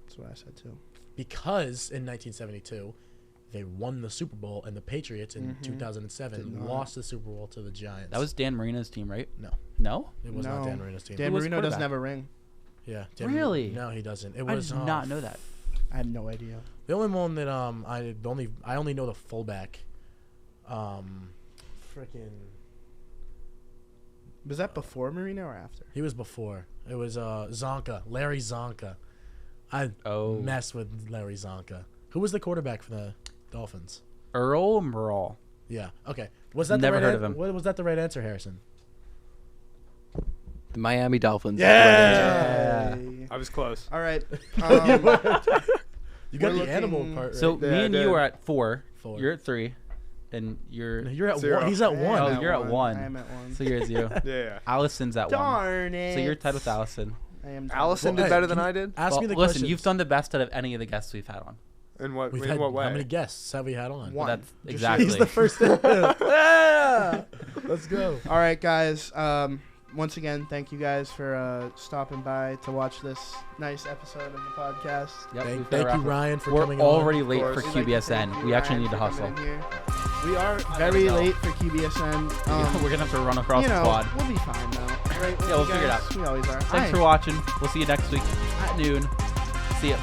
That's what I said too. Because in 1972, they won the Super Bowl, and the Patriots in 2007 Did not. lost the Super Bowl to the Giants. That was Dan Marino's team, right? No. No? It was not Dan Marino's team. Dan Who was Marino doesn't quarterback? have a ring. Yeah. Really? No, he doesn't. It I was did not know that. I have no idea. the only one that I only know the fullback. Freaking. Was that before Marino or after? He was before. It was Zonka, Larry Zonka. I Oh. messed with Larry Zonka. Who was the quarterback for the Dolphins? Earl Merle. Yeah. Okay. Was that Never the right heard of him. Was that the right answer, Harrison? The Miami Dolphins. Yeah. Hey. I was close. All right. You got We're the animal looking- part right. So Yeah, me I and you did. are at 4. 4. You're at 3. And you're... No, you're at 0. 1. He's at I am 1. Oh, you're at 1. I am at 1. So you're at 0. Yeah. Allison's at 1. Darn it. So you're tied with Allison. I am. Allison Well, did better hey, than can I did. Ask me the Listen, questions. you've done the best out of any of the guests we've had on. In what? We've in had what way? how many guests have we had on? One. That's Just exactly. He's the first. Yeah. Let's go. All right, guys. Once again, thank you guys for stopping by to watch this nice episode of the podcast. Yep, we've Thank gotta you, wrap it. Ryan, for We're coming already on. late Of for course. We'd like to QBSN. thank We you, actually Ryan, need to for coming hustle. in here. We are very know. late for QBSN. We're gonna have to run across you the know, quad. we'll be fine though. Right? Yeah, we'll You figure it guys? out. We always are. Thanks for watching. We'll see you next week at noon. See ya.